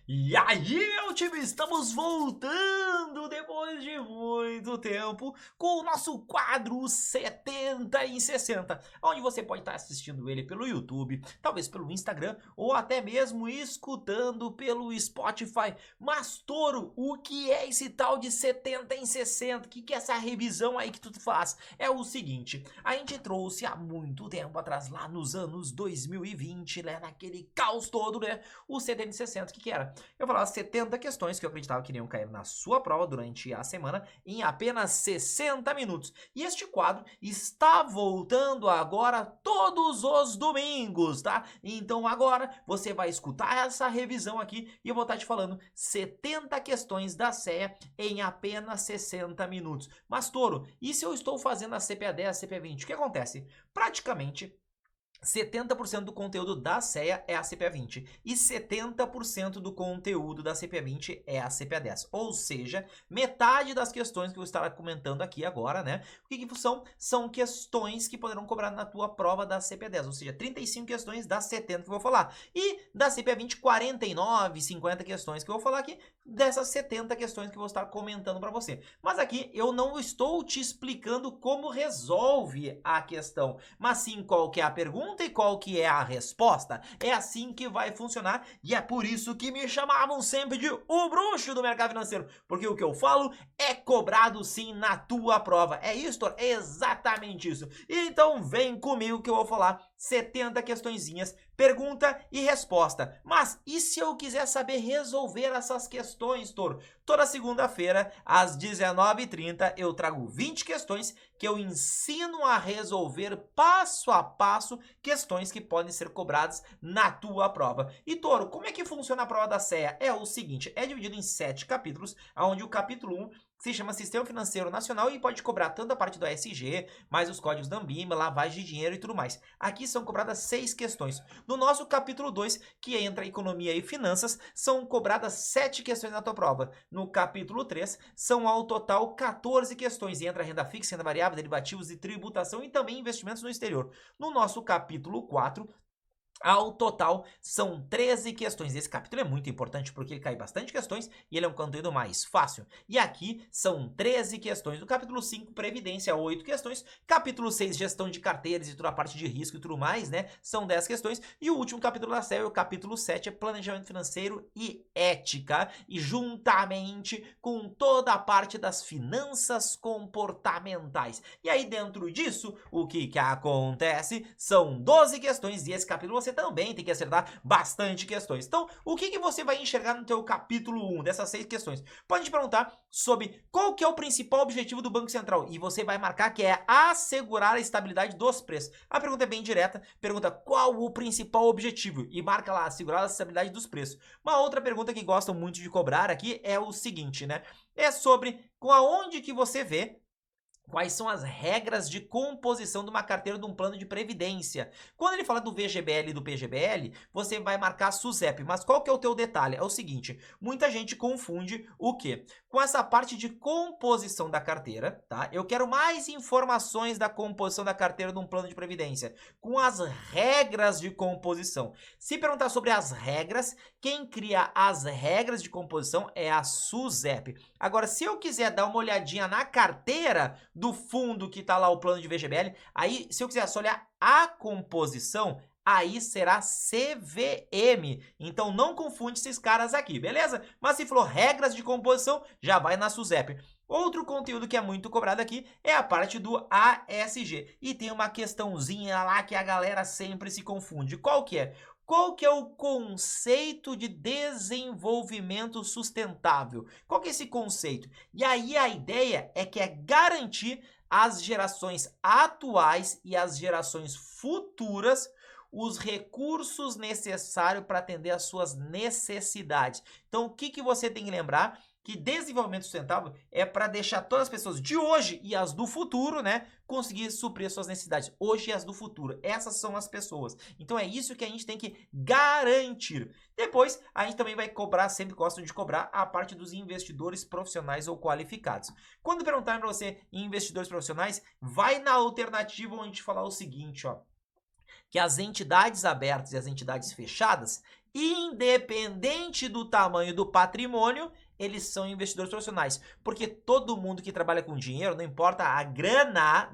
E aí, meu time, estamos voltando depois de muito tempo com o nosso quadro 70 em 60, onde você pode estar assistindo ele pelo YouTube, talvez pelo Instagram ou até mesmo escutando pelo Spotify. Mas, Toro, o que é esse tal de 70 em 60? O que é essa revisão aí que tu faz? É o seguinte, a gente trouxe há muito tempo atrás, lá nos anos 2020, né, naquele caos todo, né, o 70 em 60, o que era? Eu falava 70 questões que eu acreditava que iriam cair na sua prova durante a semana em apenas 60 minutos. E este quadro está voltando agora todos os domingos, tá? Então agora você vai escutar essa revisão aqui e eu vou estar te falando 70 questões da CEA em apenas 60 minutos. Mas, Toro, e se eu estou fazendo a CPA 10, a CPA 20? O que acontece? Praticamente 70% do conteúdo da CEA é a CPA 20 e 70% do conteúdo da CPA 20 é a CPA 10. Ou seja, metade das questões que eu estarei comentando aqui agora, né? O que são? São questões que poderão cobrar na tua prova da CPA 10. Ou seja, 35 questões das 70 que eu vou falar. E da CPA 20, 49, 50 questões que eu vou falar aqui, dessas 70 questões que eu vou estar comentando para você. Mas aqui eu não estou te explicando como resolve a questão, mas sim qual que é a pergunta e qual que é a resposta. É assim que vai funcionar e é por isso que me chamavam sempre de o bruxo do mercado financeiro, porque o que eu falo é cobrado sim na tua prova. É isso, Thor? É exatamente isso. Então vem comigo que eu vou falar 70 questõezinhas, pergunta e resposta. Mas e se eu quiser saber resolver essas questões, Thor? Toda segunda-feira, às 19h30, eu trago 20 questões que eu ensino a resolver passo a passo questões que podem ser cobradas na tua prova. E, Toro, como é que funciona a prova da CEA? É o seguinte, é dividido em 7 capítulos, onde o capítulo 1 se chama Sistema Financeiro Nacional e pode cobrar tanto a parte do ASG, mais os códigos da Anbima, lavagem de dinheiro e tudo mais. Aqui são cobradas 6 questões. No nosso capítulo 2, que entra Economia e Finanças, são cobradas 7 questões na tua prova. No capítulo 3, são ao total 14 questões e entra renda fixa, renda variável, derivativos e tributação e também investimentos no exterior. No nosso capítulo 4, ao total, são 13 questões. Esse capítulo é muito importante porque ele cai bastante questões e ele é um conteúdo mais fácil. E aqui são 13 questões. No capítulo 5, Previdência, 8 questões. Capítulo 6, Gestão de carteiras e toda a parte de risco e tudo mais, né? São 10 questões. E o último capítulo da série, o capítulo 7, é Planejamento Financeiro e Ética. E juntamente com toda a parte das finanças comportamentais. E aí dentro disso, o que acontece? São 12 questões e esse capítulo você também tem que acertar bastante questões. Então, o que você vai enxergar no teu capítulo 1 dessas 6 questões? Pode te perguntar sobre qual que é o principal objetivo do Banco Central e você vai marcar que é assegurar a estabilidade dos preços. A pergunta é bem direta, pergunta qual o principal objetivo e marca lá, assegurar a estabilidade dos preços. Uma outra pergunta que gostam muito de cobrar aqui é o seguinte, né? É sobre aonde que você vê quais são as regras de composição de uma carteira de um plano de previdência. Quando ele fala do VGBL e do PGBL, você vai marcar SUSEP. Mas qual que é o teu detalhe? É o seguinte, muita gente confunde o quê? Com essa parte de composição da carteira, tá? Eu quero mais informações da composição da carteira de um plano de previdência. Com as regras de composição. Se perguntar sobre as regras, quem cria as regras de composição é a SUSEP. Agora, se eu quiser dar uma olhadinha na carteira do fundo que tá lá o plano de VGBL, aí se eu quiser só olhar a composição, aí será CVM. Então não confunde esses caras aqui, beleza? Mas se falou regras de composição, já vai na SUSEP. Outro conteúdo que é muito cobrado aqui é a parte do ASG. E tem uma questãozinha lá que a galera sempre se confunde. Qual que é? Qual que é o conceito de desenvolvimento sustentável? Qual que é esse conceito? E aí a ideia é que é garantir às gerações atuais e às gerações futuras os recursos necessários para atender às suas necessidades. Então, o que você tem que lembrar? Que desenvolvimento sustentável é para deixar todas as pessoas de hoje e as do futuro, né, conseguir suprir as suas necessidades, hoje e as do futuro. Essas são as pessoas. Então é isso que a gente tem que garantir. Depois, a gente também vai cobrar, sempre gostam de cobrar, a parte dos investidores profissionais ou qualificados. Quando perguntarem para você em investidores profissionais, vai na alternativa onde a gente falar o seguinte, ó, que as entidades abertas e as entidades fechadas independente do tamanho do patrimônio, eles são investidores profissionais, porque todo mundo que trabalha com dinheiro, não importa a grana,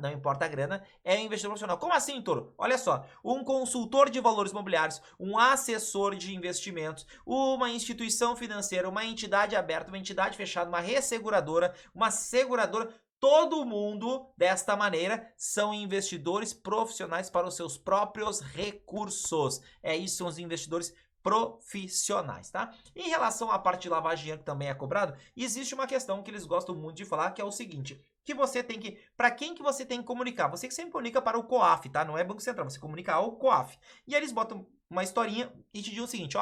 é um investidor profissional. Como assim, Toro? Olha só, um consultor de valores imobiliários, um assessor de investimentos, uma instituição financeira, uma entidade aberta, uma entidade fechada, uma resseguradora, uma seguradora, todo mundo, desta maneira, são investidores profissionais para os seus próprios recursos. Isso, são os investidores profissionais, tá? Em relação à parte de lavagem de dinheiro que também é cobrado, existe uma questão que eles gostam muito de falar, que é o seguinte, que você tem que, para quem que você tem que comunicar? Você que sempre comunica para o COAF, tá? Não é Banco Central, você comunica ao COAF. E aí eles botam uma historinha e te dizem o seguinte,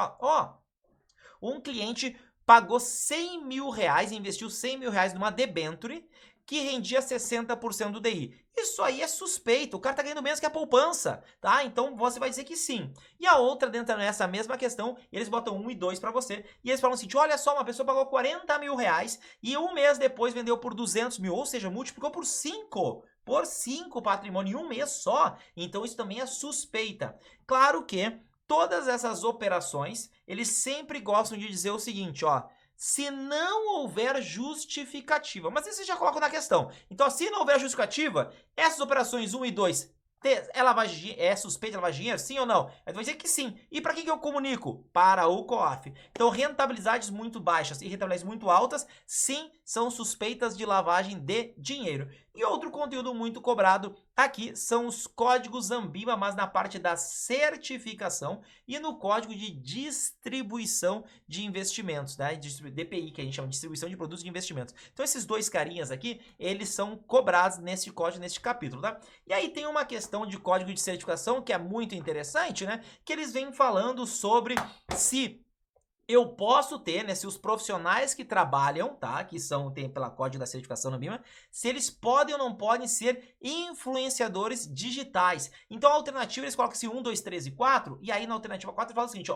um cliente pagou 100 mil reais, investiu 100 mil reais numa debenture que rendia 60% do DI. Isso aí é suspeito, o cara tá ganhando menos que a poupança, tá? Então você vai dizer que sim. E a outra, dentro dessa mesma questão, eles botam 1 e 2 para você, e eles falam assim, olha só, uma pessoa pagou 40 mil reais e um mês depois vendeu por 200 mil, ou seja, multiplicou por 5. Por 5 patrimônio em um mês só. Então isso também é suspeita. Claro que todas essas operações, eles sempre gostam de dizer o seguinte, se não houver justificativa. Mas isso você já coloca na questão. Então, se não houver justificativa, essas operações 1 e 2, é suspeita de lavagem de dinheiro? Sim ou não? Aí vai dizer que sim. E para que eu comunico? Para o COAF. Então, rentabilidades muito baixas e rentabilidades muito altas, sim, são suspeitas de lavagem de dinheiro. E outro conteúdo muito cobrado aqui são os códigos Anbima, mas na parte da certificação e no código de distribuição de investimentos, né? DPI, que a gente chama de distribuição de produtos de investimentos. Então, esses dois carinhas aqui, eles são cobrados nesse código, nesse capítulo, tá? E aí tem uma questão de código de certificação que é muito interessante, né? Que eles vêm falando sobre se eu posso ter, né, se os profissionais que trabalham, tá, que tem pela código da certificação no Anbima, se eles podem ou não podem ser influenciadores digitais. Então a alternativa, eles colocam assim 1, 2, 3 e 4, e aí na alternativa 4 eles falam o seguinte,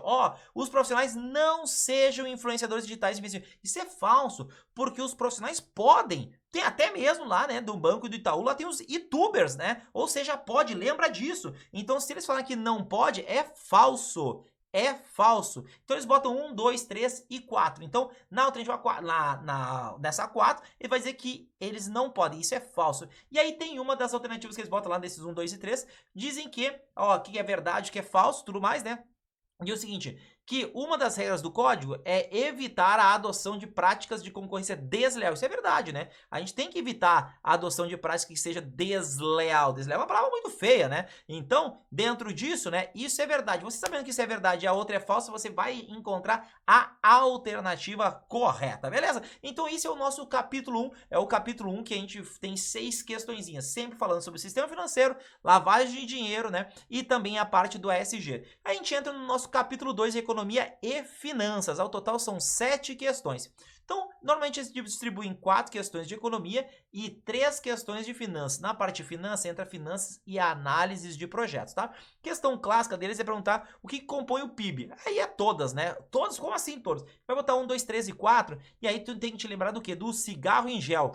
os profissionais não sejam influenciadores digitais de investimento. Isso é falso, porque os profissionais podem. Tem até mesmo lá, né, do Banco do Itaú, lá tem os youtubers, né, ou seja, pode, lembra disso. Então se eles falarem que não pode, é falso. É falso. Então eles botam 1, 2, 3 e 4. Então, na alternativa 4, nessa 4, ele vai dizer que eles não podem. Isso é falso. E aí tem uma das alternativas que eles botam lá desses 1, 2 e 3. Dizem que é verdade, que é falso, tudo mais, né? E é o seguinte, que uma das regras do código é evitar a adoção de práticas de concorrência desleal. Isso é verdade, né? A gente tem que evitar a adoção de práticas que seja desleal. Desleal é uma palavra muito feia, né? Então, dentro disso, né, isso é verdade. Você sabendo que isso é verdade e a outra é falsa, você vai encontrar a alternativa correta, beleza? Então, esse é o nosso capítulo 1. É o capítulo 1 que a gente tem 6 questõezinhas, sempre falando sobre o sistema financeiro, lavagem de dinheiro, né? E também a parte do ESG. A gente entra no nosso capítulo 2, economia e finanças. Ao total são 7 questões. Então, normalmente eles distribuem em 4 questões de economia e 3 questões de finanças. Na parte de finanças, entra finanças e análises de projetos, tá? Questão clássica deles é perguntar o que compõe o PIB. Aí é todas, né? Todas, como assim todas? Vai botar 1, 2, 3 e 4, e aí tu tem que te lembrar do quê? Do cigarro em gel.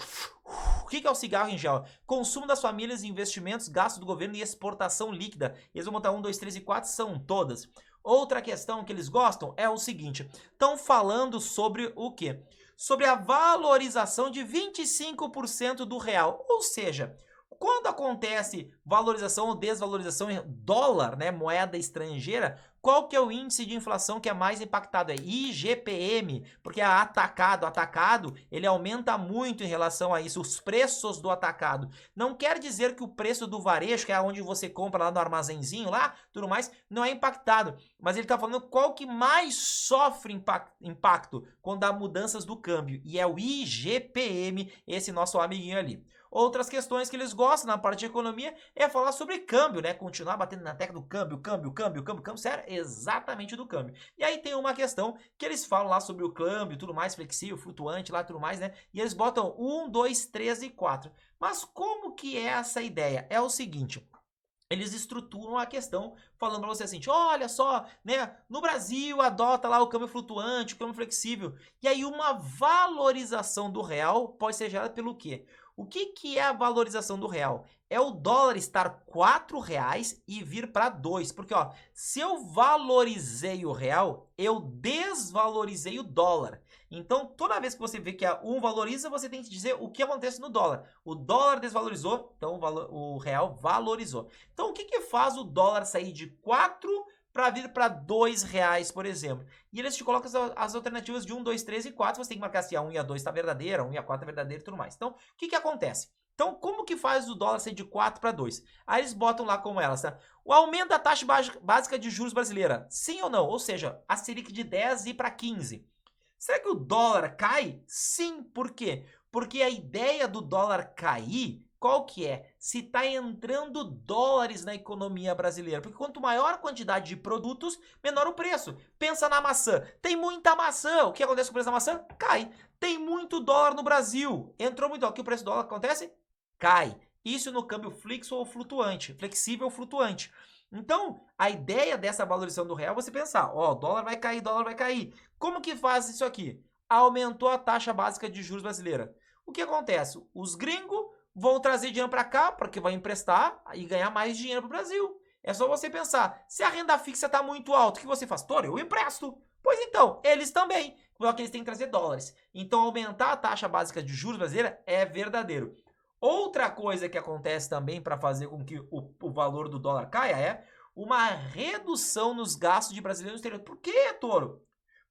O que é o cigarro em gel? Consumo das famílias, investimentos, gasto do governo e exportação líquida. Eles vão botar 1, 2, 3 e 4, são todas. Outra questão que eles gostam é o seguinte, estão falando sobre o quê? Sobre a valorização de 25% do real, ou seja, quando acontece valorização ou desvalorização em dólar, né, moeda estrangeira, qual que é o índice de inflação que é mais impactado? É IGPM, porque é atacado. Atacado, ele aumenta muito em relação a isso, os preços do atacado. Não quer dizer que o preço do varejo, que é onde você compra lá no armazenzinho, lá, tudo mais, não é impactado. Mas ele está falando qual que mais sofre impacto quando há mudanças do câmbio. E é o IGPM, esse nosso amiguinho ali. Outras questões que eles gostam na parte de economia é falar sobre câmbio, né? Continuar batendo na tecla do câmbio, sério, exatamente do câmbio. E aí tem uma questão que eles falam lá sobre o câmbio, tudo mais, flexível, flutuante, lá tudo mais, né? E eles botam 1, 2, 3 e 4. Mas como que é essa ideia? É o seguinte, eles estruturam a questão falando para você assim, olha só, né, no Brasil adota lá o câmbio flutuante, o câmbio flexível, e aí uma valorização do real pode ser gerada pelo quê? O que é a valorização do real? É o dólar estar R$4 e vir para 2. Porque, ó, se eu valorizei o real, eu desvalorizei o dólar. Então, toda vez que você vê que um valoriza, você tem que dizer o que acontece no dólar. O dólar desvalorizou, então o real valorizou. Então, o que faz o dólar sair de 4 para vir para R$2, por exemplo? E eles te colocam as alternativas de 1, 2, 3 e 4. Você tem que marcar se a 1 e a 2 está verdadeira, a 1 e a 4 é verdadeira e tudo mais. Então, o que acontece? Então, como que faz o dólar sair de 4 para 2? Aí eles botam lá como elas, tá? O aumento da taxa básica de juros brasileira, sim ou não? Ou seja, a Selic de 10 ir para 15. Será que o dólar cai? Sim, por quê? Porque a ideia do dólar cair, qual que é? Se está entrando dólares na economia brasileira. Porque quanto maior a quantidade de produtos, menor o preço. Pensa na maçã. Tem muita maçã. O que acontece com o preço da maçã? Cai. Tem muito dólar no Brasil. Entrou muito dólar. O que o preço do dólar acontece? Cai. Isso no câmbio flexível ou flutuante. Flexível ou flutuante. Então, a ideia dessa valorização do real é você pensar, ó, dólar vai cair, dólar vai cair. Como que faz isso aqui? Aumentou a taxa básica de juros brasileira. O que acontece? Os gringos vão trazer dinheiro para cá, porque vai emprestar e ganhar mais dinheiro para o Brasil. É só você pensar, se a renda fixa está muito alta, o que você faz? Toro, eu empresto. Pois então, eles também, porque eles têm que trazer dólares. Então, aumentar a taxa básica de juros brasileira é verdadeiro. Outra coisa que acontece também para fazer com que o valor do dólar caia é uma redução nos gastos de brasileiros no exterior. Por quê, Toro?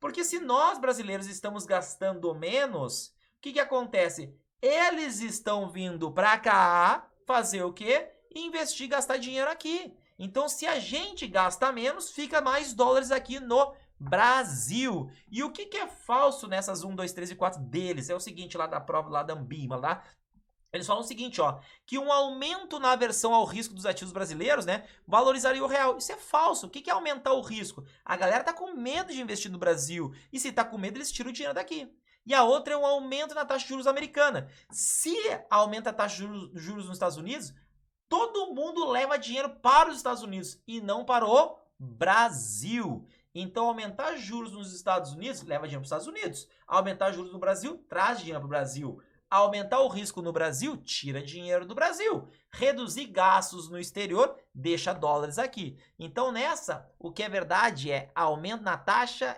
Porque se nós brasileiros estamos gastando menos, o que acontece? Eles estão vindo para cá fazer o quê? Investir, gastar dinheiro aqui. Então, se a gente gasta menos, fica mais dólares aqui no Brasil. E o que é falso nessas 1, 2, 3 e 4 deles? É o seguinte, lá da prova, lá da Ambima, lá... Eles falam o seguinte, ó, que um aumento na aversão ao risco dos ativos brasileiros, né, valorizaria o real. Isso é falso. O que é aumentar o risco? A galera tá com medo de investir no Brasil. E se tá com medo, eles tiram o dinheiro daqui. E a outra é um aumento na taxa de juros americana. Se aumenta a taxa de juros nos Estados Unidos, todo mundo leva dinheiro para os Estados Unidos e não para o Brasil. Então, aumentar juros nos Estados Unidos leva dinheiro para os Estados Unidos. Aumentar juros no Brasil traz dinheiro para o Brasil. Aumentar o risco no Brasil, tira dinheiro do Brasil. Reduzir gastos no exterior, deixa dólares aqui. Então, nessa, o que é verdade é aumento na taxa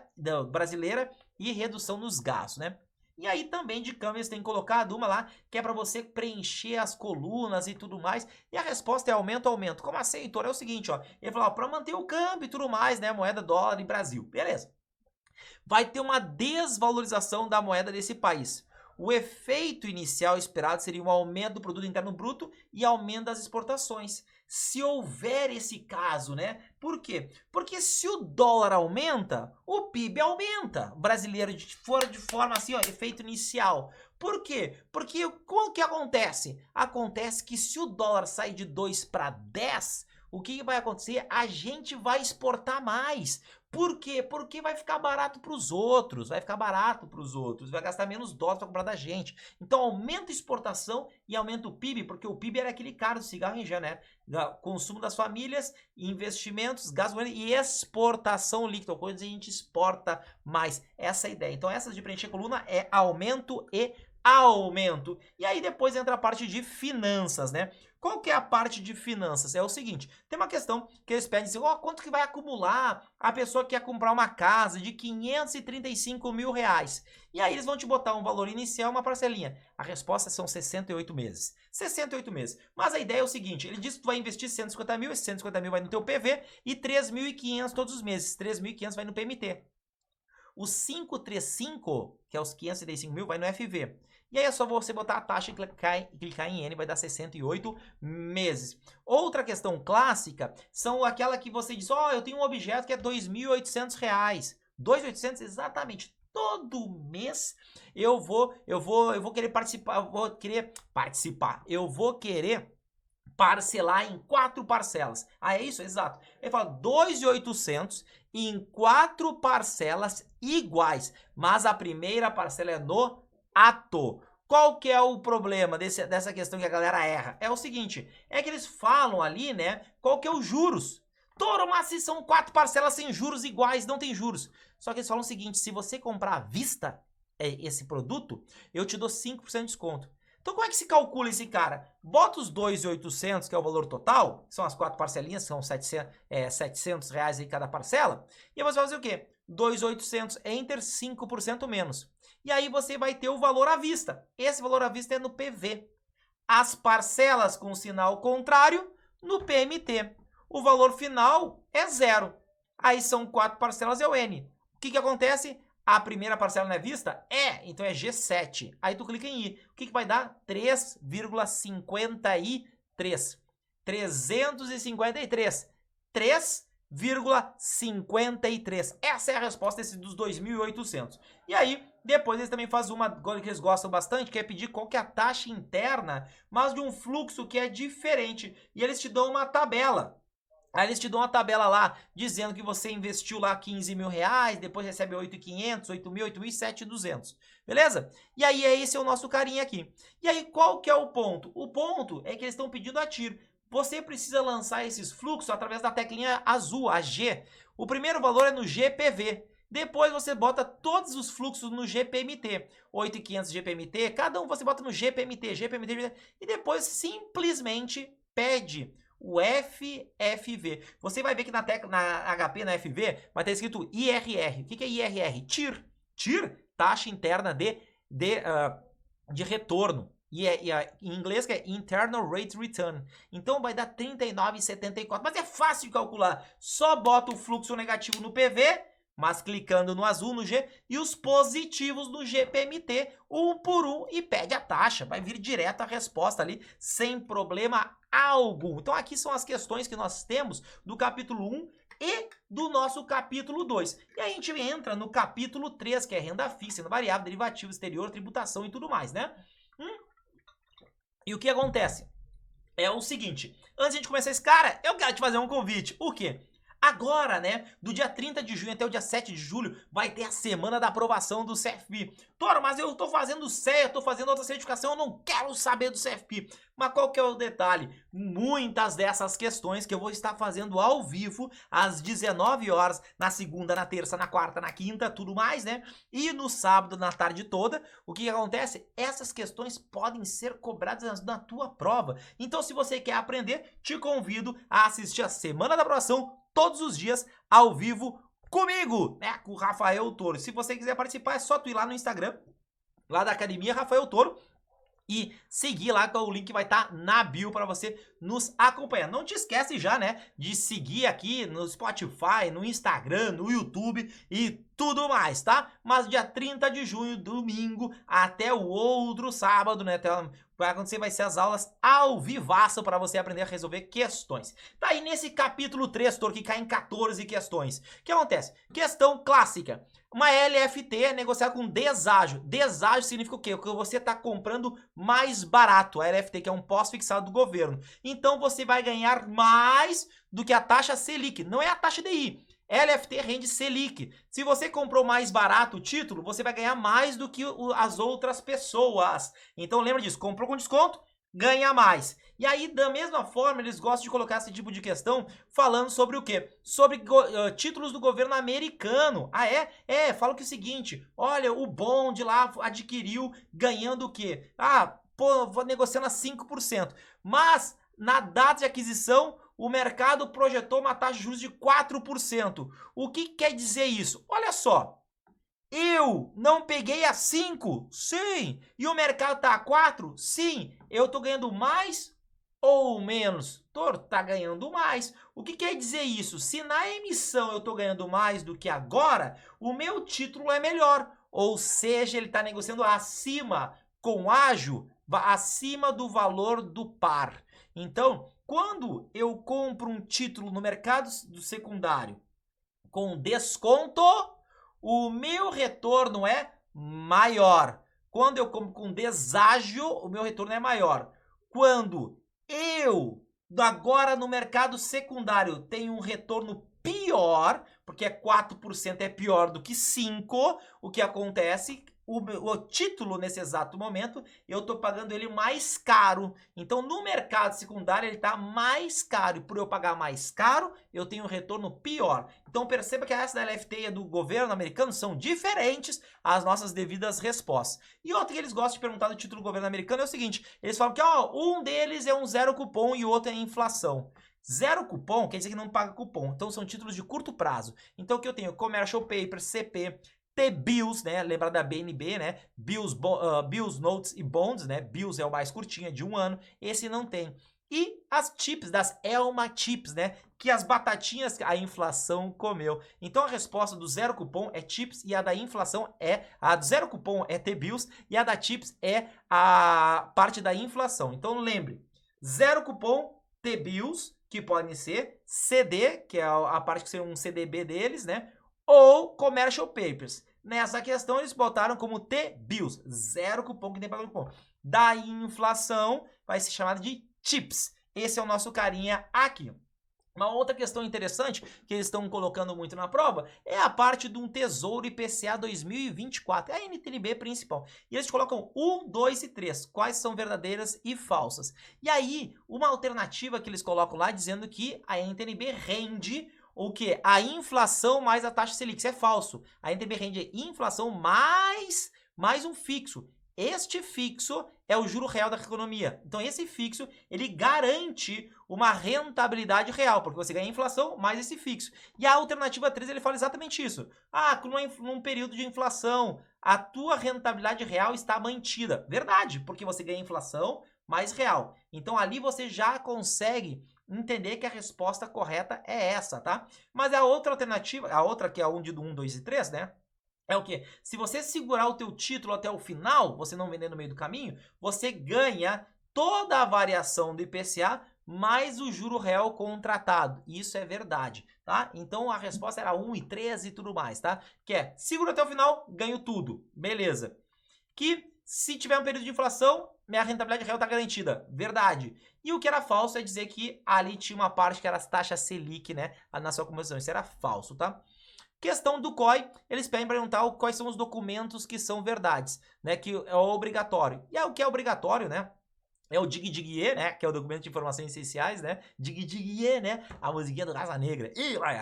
brasileira e redução nos gastos, né? E aí também de câmbio eles têm colocado uma lá que é para você preencher as colunas e tudo mais. E a resposta é aumento, aumento. Como assim, Heitor? É o seguinte, ó. Ele falou, para manter o câmbio e tudo mais, né? Moeda dólar em Brasil. Beleza. Vai ter uma desvalorização da moeda desse país. O efeito inicial esperado seria um aumento do produto interno bruto e aumento das exportações. Se houver esse caso, né? Por quê? Porque se o dólar aumenta, o PIB aumenta. O brasileiro de forma assim, ó, efeito inicial. Por quê? Porque o que acontece? Acontece que se o dólar sai de 2 para 10, o que vai acontecer? A gente vai exportar mais. Por quê? Porque vai ficar barato para os outros, vai gastar menos dólares para comprar da gente. Então aumenta a exportação e aumenta o PIB, porque o PIB era aquele cara do cigarro em já, né? Consumo das famílias, investimentos, gasolina e exportação líquida, coisa que a gente exporta mais. Essa é a ideia. Então essa de preencher a coluna é aumento e aumento. E aí depois entra a parte de finanças, né? Qual que é a parte de finanças? É o seguinte, tem uma questão que eles pedem assim, quanto que vai acumular a pessoa que quer comprar uma casa de 535 mil reais? E aí eles vão te botar um valor inicial, uma parcelinha. A resposta são 68 meses. 68 meses. Mas a ideia é o seguinte, ele diz que tu vai investir 150 mil, esses 150 mil vai no teu PV e 3.500 todos os meses. 3.500 vai no PMT. Os 535, que é os 535 mil, vai no FV. E aí é só você botar a taxa e clicar em N, vai dar 68 meses. Outra questão clássica são aquela que você diz, eu tenho um objeto que é R$ 2.800. 2.800 exatamente. Todo mês eu vou querer participar, eu vou querer parcelar em 4 parcelas. Ah, é isso? Exato. Ele fala 2.800 em 4 parcelas iguais, mas a primeira parcela é no ato. Qual que é o problema dessa questão que a galera erra? É o seguinte, é que eles falam ali, né, qual que é os juros. Toro, mas se são 4 parcelas sem juros iguais, não tem juros. Só que eles falam o seguinte, se você comprar à vista esse produto, eu te dou 5% de desconto. Então como é que se calcula esse cara? Bota os 2.800, que é o valor total, são as 4 parcelinhas, são 700 reais em cada parcela, e você vai fazer o quê? 2.800, enter, 5% menos. E aí você vai ter o valor à vista. Esse valor à vista é no PV. As parcelas com sinal contrário no PMT. O valor final é 0. Aí são 4 parcelas, é o N. O que acontece? A primeira parcela não é vista? É, então é G7. Aí tu clica em I. O que vai dar? 3,53. 353. 3,53. Essa é a resposta desse dos 2.800. E aí, depois eles também fazem uma coisa que eles gostam bastante, que é pedir qual que é a taxa interna, mas de um fluxo que é diferente. E eles te dão uma tabela. Aí eles te dão uma tabela lá, dizendo que você investiu lá 15 mil reais, depois recebe 8.500, 8.000, 8.000 e 7.200. Beleza? E aí esse é o nosso carinha aqui. E aí qual que é o ponto? O ponto é que eles estão pedindo a TIR. Você precisa lançar esses fluxos através da teclinha azul, a G. O primeiro valor é no GPV. Depois você bota todos os fluxos no GPMT. 8.500 GPMT, cada um você bota no GPMT, GPMT, e depois simplesmente pede o FFV. Você vai ver que na HP, na FV, vai ter escrito IRR. O que é IRR? TIR. TIR, taxa interna de retorno. E em inglês que é Internal Rate Return. Então vai dar 39,74. Mas é fácil de calcular. Só bota o fluxo negativo no PV, mas clicando no azul, no G, e os positivos no GPMT, um por um, e pede a taxa. Vai vir direto a resposta ali, sem problema algum. Então aqui são as questões que nós temos do capítulo 1 e do nosso capítulo 2. E aí a gente entra no capítulo 3, que é renda fixa, renda variável, derivativo exterior, tributação e tudo mais, né? E o que acontece? É o seguinte, antes de a gente começar esse cara, eu quero te fazer um convite. O quê? Agora, né, do dia 30 de junho até o dia 7 de julho, vai ter a semana da aprovação do CFP. Toro, mas eu tô fazendo CE, eu tô fazendo outra certificação, eu não quero saber do CFP. Mas qual que é o detalhe? Muitas dessas questões que eu vou estar fazendo ao vivo, às 19 horas, na segunda, na terça, na quarta, na quinta, tudo mais, né? E no sábado, na tarde toda, o que acontece? Essas questões podem ser cobradas na tua prova. Então, se você quer aprender, te convido a assistir a semana da aprovação todos os dias, ao vivo, comigo, né, com o Rafael Toro. Se você quiser participar, é só tu ir lá no Instagram, lá da Academia Rafael Toro, e seguir lá, que o link vai estar na bio para você nos acompanhar. Não te esquece já, né, de seguir aqui no Spotify, no Instagram, no YouTube e tudo mais, tá? Mas dia 30 de junho, domingo, até o outro sábado, né, vai acontecer, vai ser as aulas ao vivaço para você aprender a resolver questões. Tá aí nesse capítulo 3, Toro, que cai em 14 questões. O que acontece? Questão clássica. Uma LFT é negociada com deságio. Deságio significa o quê? Que você está comprando mais barato. A LFT, que é um pós-fixado do governo. Então você vai ganhar mais do que a taxa Selic. Não é a taxa DI. LFT rende Selic. Se você comprou mais barato o título, você vai ganhar mais do que as outras pessoas. Então lembra disso, comprou com desconto, ganha mais. E aí, da mesma forma, eles gostam de colocar esse tipo de questão falando sobre o quê? Sobre títulos do governo americano. Ah, é? É, fala que é o seguinte, olha, o Bond lá adquiriu ganhando o quê? Ah, pô, vou negociando a 5%. Mas, na data de aquisição, o mercado projetou uma taxa de juros de 4%. O que quer dizer isso? Olha só, eu não peguei a 5? Sim. E o mercado está a 4? Sim. Eu estou ganhando mais ou menos? Tá ganhando mais. O que quer dizer isso? Se na emissão eu estou ganhando mais do que agora, o meu título é melhor. Ou seja, ele está negociando acima, com ágio, acima do valor do par. Então, quando eu compro um título no mercado do secundário com desconto, o meu retorno é maior. Quando eu compro com deságio, o meu retorno é maior. Quando eu, agora no mercado secundário, tenho um retorno pior, porque 4% é pior do que 5%, o que acontece? o título nesse exato momento, eu estou pagando ele mais caro. Então, no mercado secundário, ele está mais caro. E por eu pagar mais caro, eu tenho um retorno pior. Então, perceba que essa da LFT e a do governo americano são diferentes às nossas devidas respostas. E outra que eles gostam de perguntar do título do governo americano é o seguinte, eles falam que ó, um deles é um zero cupom e o outro é inflação. Zero cupom quer dizer que não paga cupom. Então, são títulos de curto prazo. Então, o que eu tenho? Commercial Paper, CP... T-Bills, né? Lembra da BNB, né? Bills, Notes e Bonds, né? Bills é o mais curtinho, é de 1 ano. Esse não tem. E as chips, das Elma Chips, né? Que as batatinhas a inflação comeu. Então a resposta do zero cupom é chips e a da inflação é... A do zero cupom é T-Bills e a da chips é a parte da inflação. Então lembre, zero cupom, T-Bills, que podem ser CD, que é a parte que seria um CDB deles, né? Ou Commercial Papers. Nessa questão, eles botaram como T-Bills. Zero cupom que tem para cupom. Da inflação, vai ser chamado de chips. Esse é o nosso carinha aqui. Uma outra questão interessante que eles estão colocando muito na prova é a parte de um Tesouro IPCA 2024. É a NTNB principal. E eles colocam 1, 2 e 3. Quais são verdadeiras e falsas. E aí, uma alternativa que eles colocam lá dizendo que a NTNB rende... O que? A inflação mais a taxa Selic. Isso é falso. A NTNB rende inflação mais um fixo. Este fixo é o juro real da economia. Então, esse fixo, ele garante uma rentabilidade real, porque você ganha inflação mais esse fixo. E a alternativa 3, ele fala exatamente isso. Ah, num período de inflação, a tua rentabilidade real está mantida. Verdade, porque você ganha inflação mais real. Então, ali você já consegue... entender que a resposta correta é essa, tá? Mas a outra alternativa, a outra que é a 1 do 1, 2 e 3, né? É o quê? Se você segurar o teu título até o final, você não vender no meio do caminho, você ganha toda a variação do IPCA mais o juro real contratado. Isso é verdade, tá? Então a resposta era 1 e 3 e tudo mais, tá? Que é, segura até o final, ganho tudo. Beleza. Que se tiver um período de inflação, minha rentabilidade real está garantida. Verdade. E o que era falso é dizer que ali tinha uma parte que era as taxas Selic, né? Na sua composição. Isso era falso, tá? Questão do COI, eles pedem para perguntar quais são os documentos que são verdades, né? Que é obrigatório. E o que é obrigatório, né? É o Dig-Dig-Ye, né? Que é o documento de informações essenciais, né? Dig-Dig-Ye, né? A musiquinha do Raça Negra.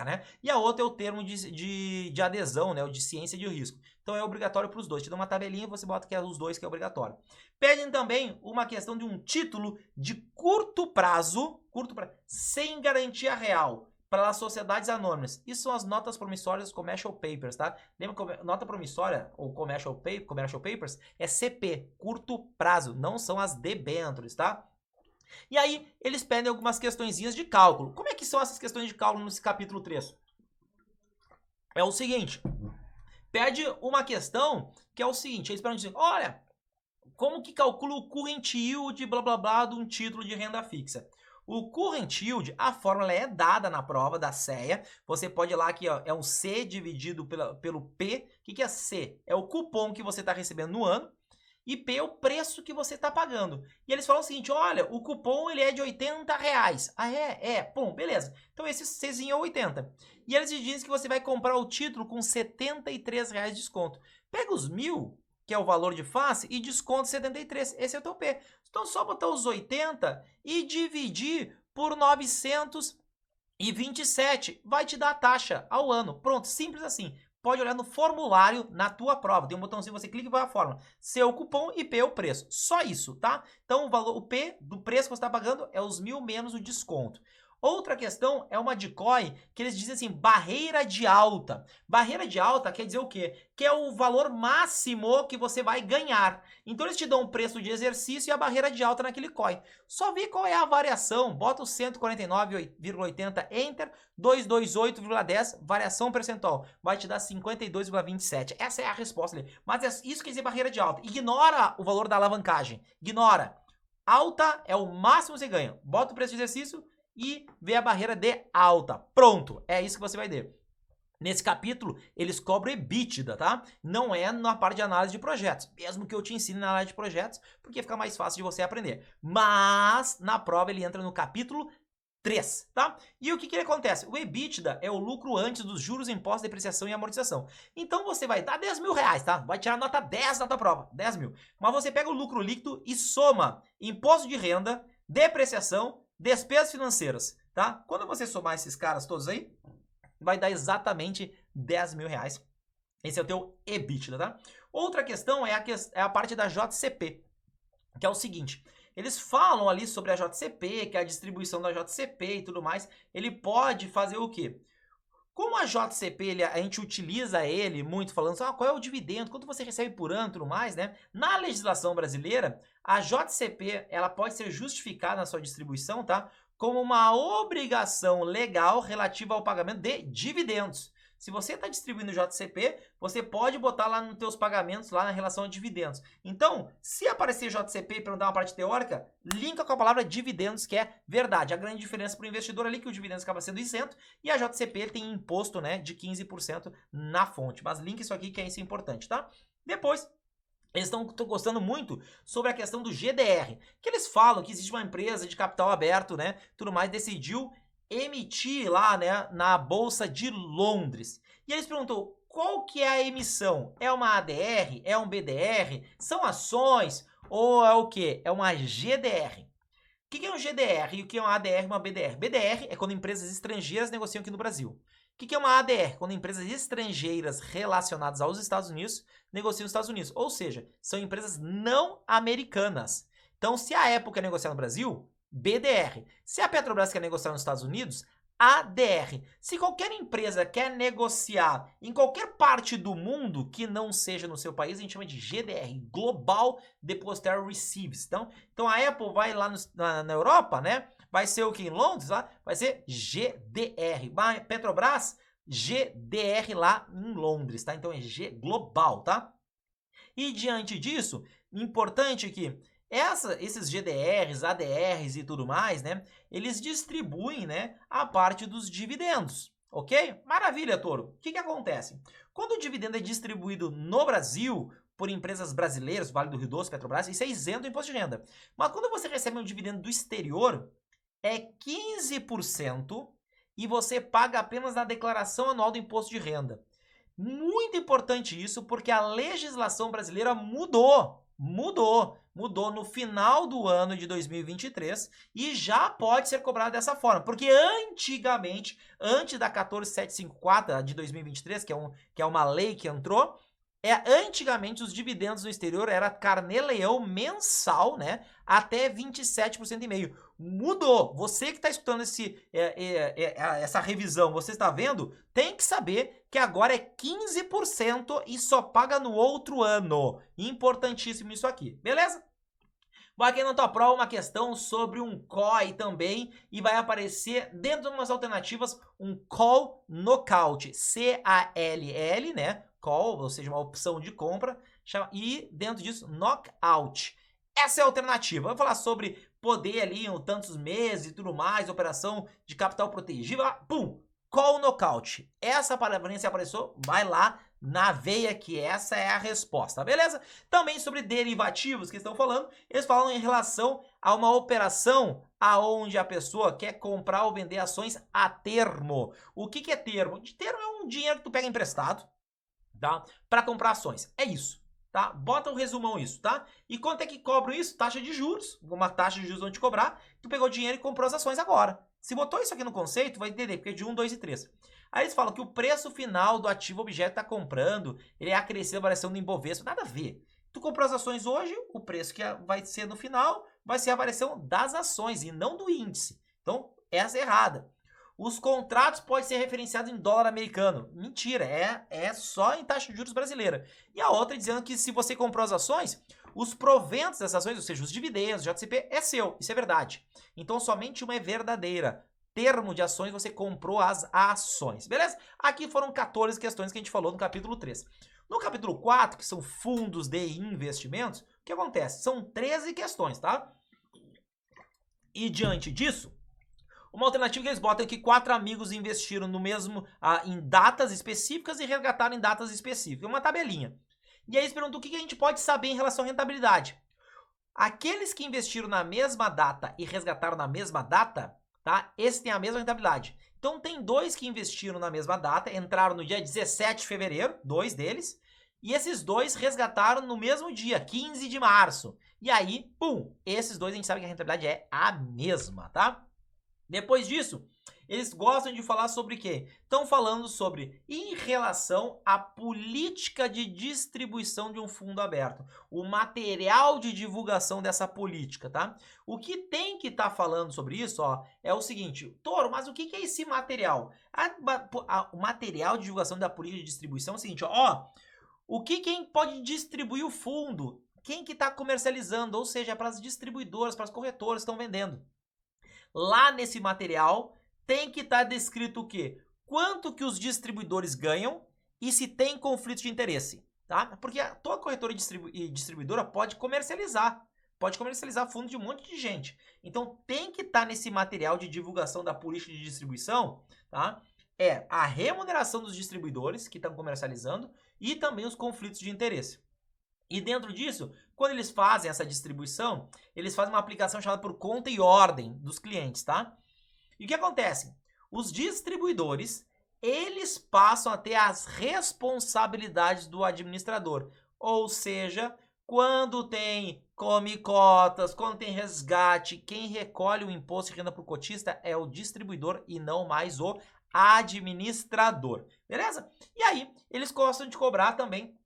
Né? E a outra é o termo de adesão, né? O de ciência de risco. Então é obrigatório para os dois. Te dá uma tabelinha e você bota que é os dois que é obrigatório. Pedem também uma questão de um título de curto prazo, sem garantia real, para as sociedades anônimas. Isso são as notas promissórias Commercial Papers, tá? Lembra que nota promissória, ou Commercial Papers, é CP, curto prazo, não são as debêntures, tá? E aí, eles pedem algumas questõezinhas de cálculo. Como é que são essas questões de cálculo nesse capítulo 3? É o seguinte, pede uma questão que é o seguinte, eles pedem dizer, olha, como que calcula o current yield, blá blá blá, de um título de renda fixa? O current yield, a fórmula é dada na prova da CEA. Você pode ir lá aqui, ó, é um C dividido pelo P. O que é C? É o cupom que você está recebendo no ano. E P é o preço que você está pagando. E eles falam o seguinte, olha, o cupom ele é de R$80. Ah, é? Pum, beleza. Então esse Czinho é 80. E eles dizem que você vai comprar o título com R$73 de desconto. Pega os 1.000, que é o valor de face, e desconta 73. Esse é o teu P. Então, só botar os 80 e dividir por 927. Vai te dar a taxa ao ano. Pronto, simples assim. Pode olhar no formulário na tua prova. Tem um botãozinho, você clica e vai a fórmula. C é o cupom e P é o preço. Só isso, tá? Então, o P do preço que você está pagando é os 1.000 menos o desconto. Outra questão é uma de COI, que eles dizem assim, barreira de alta. Barreira de alta quer dizer o quê? Que é o valor máximo que você vai ganhar. Então eles te dão o preço de exercício e a barreira de alta naquele COI. Só vê qual é a variação, bota o 149,80, Enter, 228,10, variação percentual. Vai te dar 52,27. Essa é a resposta ali. Mas isso quer dizer barreira de alta. Ignora o valor da alavancagem. Ignora. Alta é o máximo que você ganha. Bota o preço de exercício e vê a barreira de alta. Pronto, é isso que você vai ter. Nesse capítulo, eles cobram EBITDA, tá? Não é na parte de análise de projetos. Mesmo que eu te ensine na análise de projetos, porque fica mais fácil de você aprender. Mas, na prova, ele entra no capítulo 3, tá? E o que acontece? O EBITDA é o lucro antes dos juros, impostos, depreciação e amortização. Então você vai dar 10 mil reais, tá? Vai tirar nota 10 na tua prova, 10 mil. Mas você pega o lucro líquido e soma imposto de renda, depreciação, despesas financeiras, tá? Quando você somar esses caras todos aí, vai dar exatamente 10 mil reais. Esse é o teu EBITDA, tá? Outra questão é a parte da JCP, que é o seguinte... Eles falam ali sobre a JCP, que é a distribuição da JCP e tudo mais. Ele pode fazer o quê? Como a JCP, a gente utiliza ele muito falando assim, qual é o dividendo, quanto você recebe por ano e tudo mais, né? Na legislação brasileira, a JCP, ela pode ser justificada na sua distribuição, tá? Como uma obrigação legal relativa ao pagamento de dividendos. Se você está distribuindo JCP, você pode botar lá nos teus pagamentos, lá na relação a dividendos. Então, se aparecer JCP e perguntar uma parte teórica, linka com a palavra dividendos, que é verdade. A grande diferença para o investidor ali é que o dividendos acaba sendo isento e a JCP tem imposto, né, de 15% na fonte. Mas linka isso aqui que é isso importante, tá? Depois... Eles estão gostando muito sobre a questão do GDR, que eles falam que existe uma empresa de capital aberto, né, tudo mais, decidiu emitir lá, né, na Bolsa de Londres. E eles perguntou, qual que é a emissão? É uma ADR? É um BDR? São ações? Ou é o quê? É uma GDR. O que é um GDR e o que é uma ADR e uma BDR? BDR é quando empresas estrangeiras negociam aqui no Brasil. O que é uma ADR? Quando empresas estrangeiras relacionadas aos Estados Unidos negociam nos Estados Unidos. Ou seja, são empresas não americanas. Então, se a Apple quer negociar no Brasil, BDR. Se a Petrobras quer negociar nos Estados Unidos, ADR. Se qualquer empresa quer negociar em qualquer parte do mundo que não seja no seu país, a gente chama de GDR, Global Depositary Receives. Então a Apple vai lá na Europa, né? Vai ser o que em Londres lá? Vai ser GDR. Petrobras, GDR lá em Londres, tá? Então é G global, tá? E diante disso, importante que esses GDRs, ADRs e tudo mais, né? Eles distribuem, né, a parte dos dividendos, ok? Maravilha, Toro. O que acontece? Quando o dividendo é distribuído no Brasil por empresas brasileiras, Vale do Rio Doce, Petrobras, isso é isento do imposto de renda. Mas quando você recebe um dividendo do exterior, é 15% e você paga apenas na declaração anual do imposto de renda. Muito importante isso, porque a legislação brasileira mudou no final do ano de 2023 e já pode ser cobrado dessa forma, porque antigamente, antes da 14754 de 2023, que é uma lei que entrou, antigamente os dividendos no exterior era carnê-leão mensal, né, até 27,5%. Mudou. Você que está escutando essa revisão, você está vendo, tem que saber que agora é 15% e só paga no outro ano. Importantíssimo isso aqui, beleza? Vai aqui na tua prova uma questão sobre um COI também e vai aparecer dentro de umas alternativas um Call Knockout, C-A-L-L, né? Call, ou seja, uma opção de compra, e dentro disso, Knockout. Essa é a alternativa. Vamos falar sobre poder ali em tantos meses e tudo mais, operação de capital protegido, pum, Call Knockout. Essa palavrinha se apareceu, vai lá na veia que essa é a resposta, beleza? Também sobre derivativos que estão falando, eles falam em relação a uma operação aonde a pessoa quer comprar ou vender ações a termo. O que é termo? De termo é um dinheiro que tu pega emprestado, tá? Para comprar ações. É isso, tá? Bota um resumão isso, tá? E quanto é que cobram isso? Taxa de juros. Uma taxa de juros vão te cobrar. Tu pegou dinheiro e comprou as ações agora. Se botou isso aqui no conceito, vai entender, porque é de 1, 2 e 3. Aí eles falam que o preço final do ativo objeto está comprando, ele é acrescido a variação do Ibovespa, nada a ver. Tu comprou as ações hoje, o preço que vai ser no final vai ser a variação das ações e não do índice. Então, essa é errada. Os contratos podem ser referenciados em dólar americano. Mentira, é só em taxa de juros brasileira. E a outra dizendo que se você comprou as ações, os proventos dessas ações, ou seja, os dividendos, o JCP, é seu. Isso é verdade. Então, somente uma é verdadeira. Termo de ações, você comprou as ações, beleza? Aqui foram 14 questões que a gente falou no capítulo 3. No capítulo 4, que são fundos de investimentos, o que acontece? São 13 questões, tá? E diante disso, uma alternativa que eles botam é que 4 amigos investiram no mesmo, em datas específicas e resgataram em datas específicas. Uma tabelinha. E aí eles perguntam o que a gente pode saber em relação à rentabilidade. Aqueles que investiram na mesma data e resgataram na mesma data, tá? Esse tem a mesma rentabilidade. Então tem dois que investiram na mesma data, entraram no dia 17 de fevereiro, dois deles, e esses dois resgataram no mesmo dia, 15 de março. E aí, pum, esses dois a gente sabe que a rentabilidade é a mesma, tá? Depois disso, eles gostam de falar sobre o quê? Estão falando sobre em relação à política de distribuição de um fundo aberto, o material de divulgação dessa política, tá? O que tem que estar falando sobre isso, ó, é o seguinte, Toro, mas o que é esse material? O material de divulgação da política de distribuição é o seguinte, ó, quem pode distribuir o fundo? Quem que está comercializando, ou seja, para as distribuidoras, para as corretoras que estão vendendo. Lá nesse material tem que estar descrito o quê? Quanto que os distribuidores ganham e se tem conflito de interesse, tá? Porque toda corretora e distribuidora pode comercializar fundo de um monte de gente. Então tem que estar nesse material de divulgação da política de distribuição, tá? É a remuneração dos distribuidores que estão comercializando e também os conflitos de interesse. E dentro disso, quando eles fazem essa distribuição, eles fazem uma aplicação chamada por conta e ordem dos clientes, tá? E o que acontece? Os distribuidores, eles passam a ter as responsabilidades do administrador. Ou seja, quando tem come-cotas, quando tem resgate, quem recolhe o imposto de renda para o cotista é o distribuidor e não mais o administrador. Beleza? E aí, eles gostam de cobrar também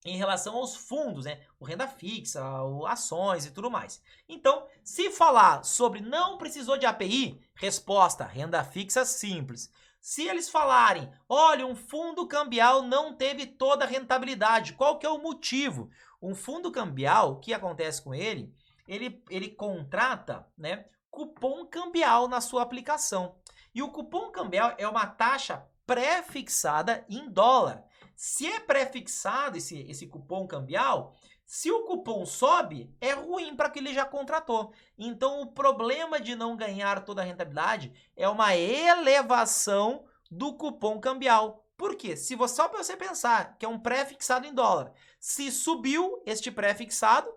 em relação aos fundos, né? O renda fixa, ações e tudo mais. Então, se falar sobre não precisou de API, resposta, renda fixa simples. Se eles falarem, olha, um fundo cambial não teve toda a rentabilidade, qual que é o motivo? Um fundo cambial, o que acontece com ele? Ele contrata, né, cupom cambial na sua aplicação. E o cupom cambial é uma taxa pré-fixada em dólar. Se é pré-fixado esse cupom cambial, se o cupom sobe, é ruim para que ele já contratou. Então, o problema de não ganhar toda a rentabilidade é uma elevação do cupom cambial. Por quê? Só para você pensar que é um pré-fixado em dólar. Se subiu este pré-fixado,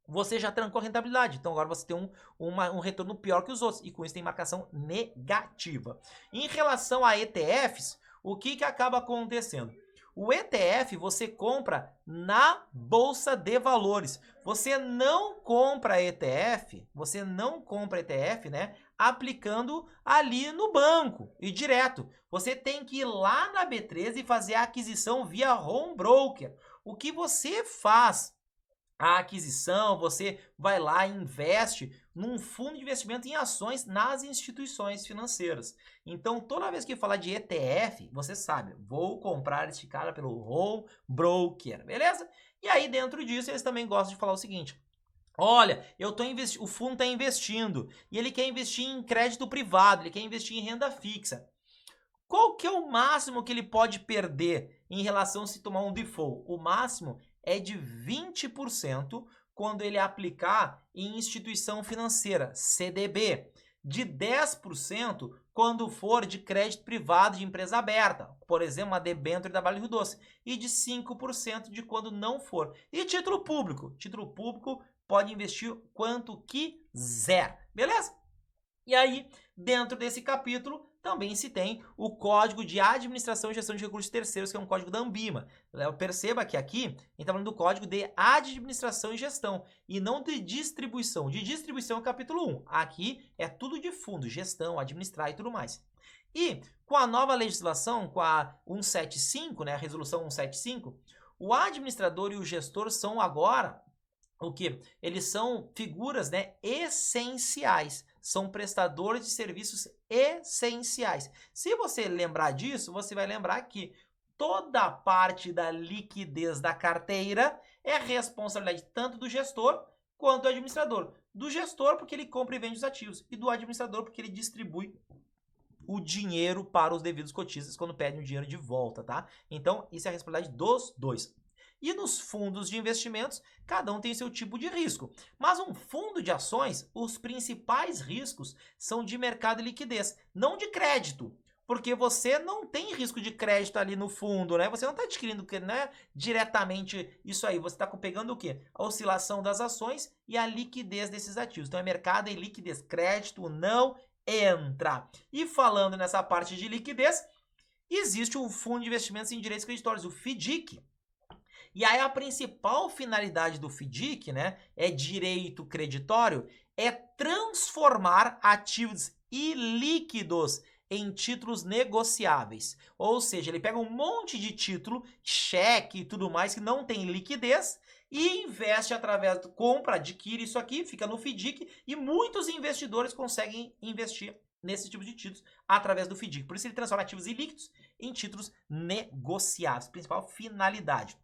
você já trancou a rentabilidade. Então, agora você tem um retorno pior que os outros. E com isso tem marcação negativa. Em relação a ETFs, o que acaba acontecendo? O ETF você compra na Bolsa de Valores. Você não compra ETF, né, aplicando ali no banco e direto. Você tem que ir lá na B3 e fazer a aquisição via home broker. O que você faz? A aquisição, você vai lá e investe num fundo de investimento em ações nas instituições financeiras. Então, toda vez que falar de ETF, você sabe, vou comprar este cara pelo home broker, beleza? E aí, dentro disso, eles também gostam de falar o seguinte, olha, o fundo está investindo e ele quer investir em crédito privado, ele quer investir em renda fixa. Qual que é o máximo que ele pode perder em relação a se tomar um default? O máximo é de 20% quando ele aplicar em instituição financeira, CDB. De 10% quando for de crédito privado de empresa aberta, por exemplo, uma debênture da Vale do Rio Doce. E de 5% de quando não for. E título público? Título público pode investir quanto quiser, beleza? E aí, dentro desse capítulo, também se tem o Código de Administração e Gestão de Recursos Terceiros, que é um código da Anbima. Perceba que aqui a gente está falando do Código de Administração e Gestão, e não de distribuição. De distribuição é o capítulo 1. Aqui é tudo de fundo, gestão, administrar e tudo mais. E com a nova legislação, com a 175, né, a resolução 175, o administrador e o gestor são agora o quê? Eles são figuras, né, essenciais. São prestadores de serviços essenciais. Se você lembrar disso, você vai lembrar que toda a parte da liquidez da carteira é responsabilidade tanto do gestor quanto do administrador. Do gestor porque ele compra e vende os ativos e do administrador porque ele distribui o dinheiro para os devidos cotistas quando pedem o dinheiro de volta, tá? Então, isso é a responsabilidade dos dois. E nos fundos de investimentos, cada um tem seu tipo de risco. Mas um fundo de ações, os principais riscos são de mercado e liquidez, não de crédito. Porque você não tem risco de crédito ali no fundo, né? Você não está adquirindo, né, diretamente isso aí. Você está pegando o quê? A oscilação das ações e a liquidez desses ativos. Então é mercado e liquidez. Crédito não entra. E falando nessa parte de liquidez, existe o Fundo de Investimentos em Direitos Creditórios, o FDIC. E aí a principal finalidade do FDIC, né, é direito creditório, é transformar ativos ilíquidos em títulos negociáveis. Ou seja, ele pega um monte de título, cheque e tudo mais que não tem liquidez e investe através do compra, adquire isso aqui, fica no FDIC e muitos investidores conseguem investir nesse tipo de títulos através do FDIC. Por isso ele transforma ativos ilíquidos em títulos negociáveis, principal finalidade.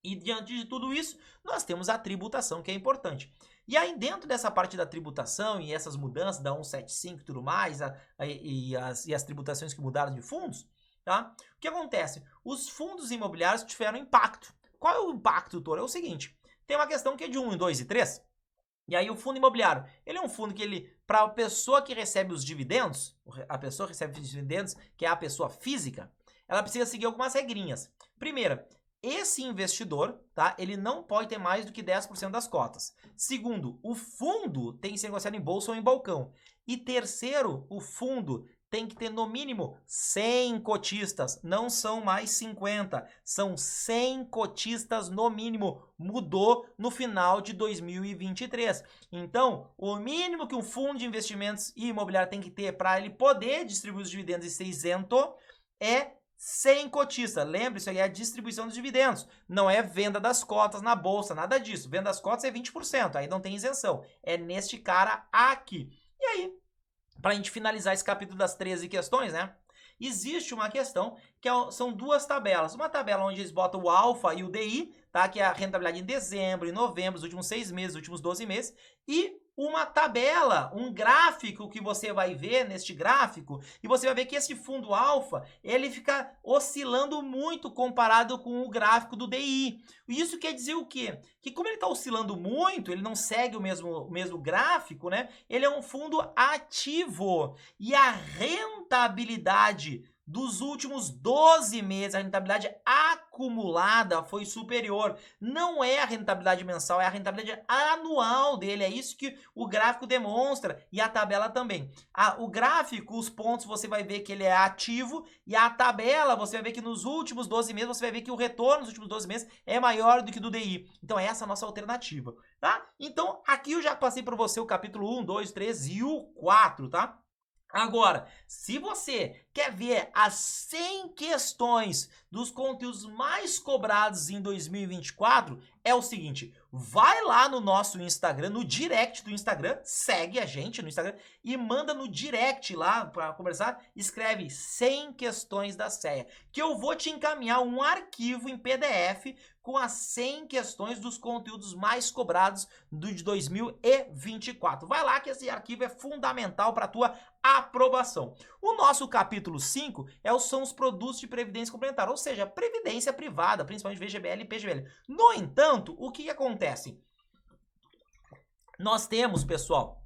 E diante de tudo isso, nós temos a tributação, que é importante. E aí dentro dessa parte da tributação e essas mudanças da 175 e tudo mais, e as tributações que mudaram de fundos, tá? O que acontece? Os fundos imobiliários tiveram impacto. Qual é o impacto, doutor? É o seguinte, tem uma questão que é de 1, 2 e 3, e aí o fundo imobiliário, ele é um fundo que ele, para a pessoa que recebe os dividendos, a pessoa que recebe os dividendos, que é a pessoa física, ela precisa seguir algumas regrinhas. Primeira, esse investidor, tá, ele não pode ter mais do que 10% das cotas. Segundo, o fundo tem que ser negociado em bolsa ou em balcão. E terceiro, o fundo tem que ter no mínimo 100 cotistas, não são mais 50, são 100 cotistas no mínimo. Mudou no final de 2023. Então, o mínimo que um fundo de investimentos imobiliário tem que ter para ele poder distribuir os dividendos e ser isento é 100 cotistas. Lembre, isso aí é a distribuição dos dividendos. Não é venda das cotas na bolsa, nada disso. Venda das cotas é 20%, aí não tem isenção. É neste cara aqui. E aí, para a gente finalizar esse capítulo das 13 questões, né? Existe uma questão que são duas tabelas. Uma tabela onde eles botam o alfa e o DI, tá? Que é a rentabilidade em dezembro, em novembro, os últimos 6 meses, os últimos 12 meses. E uma tabela, um gráfico que você vai ver neste gráfico, e você vai ver que esse fundo alfa, ele fica oscilando muito comparado com o gráfico do DI. Isso quer dizer o quê? Que como ele está oscilando muito, ele não segue o mesmo gráfico, né? Ele é um fundo ativo. E a rentabilidade dos últimos 12 meses, a rentabilidade acumulada foi superior. Não é a rentabilidade mensal, é a rentabilidade anual dele. É isso que o gráfico demonstra e a tabela também. O gráfico, os pontos, você vai ver que ele é ativo e a tabela, você vai ver que nos últimos 12 meses, você vai ver que o retorno nos últimos 12 meses é maior do que do DI. Então, essa é a nossa alternativa, tá? Então, aqui eu já passei para você o capítulo 1, 2, 3 e o 4, tá? Agora, se você quer ver as 100 questões dos conteúdos mais cobrados em 2024, é o seguinte, vai lá no nosso Instagram, no direct do Instagram, segue a gente no Instagram e manda no direct lá para conversar, escreve 100 questões da CEA, que eu vou te encaminhar um arquivo em PDF com as 100 questões dos conteúdos mais cobrados de 2024. Vai lá que esse arquivo é fundamental para a tua aprovação. O nosso capítulo 5 são os produtos de previdência complementar, ou seja, previdência privada, principalmente VGBL e PGBL. No entanto, o que acontece? Nós temos, pessoal,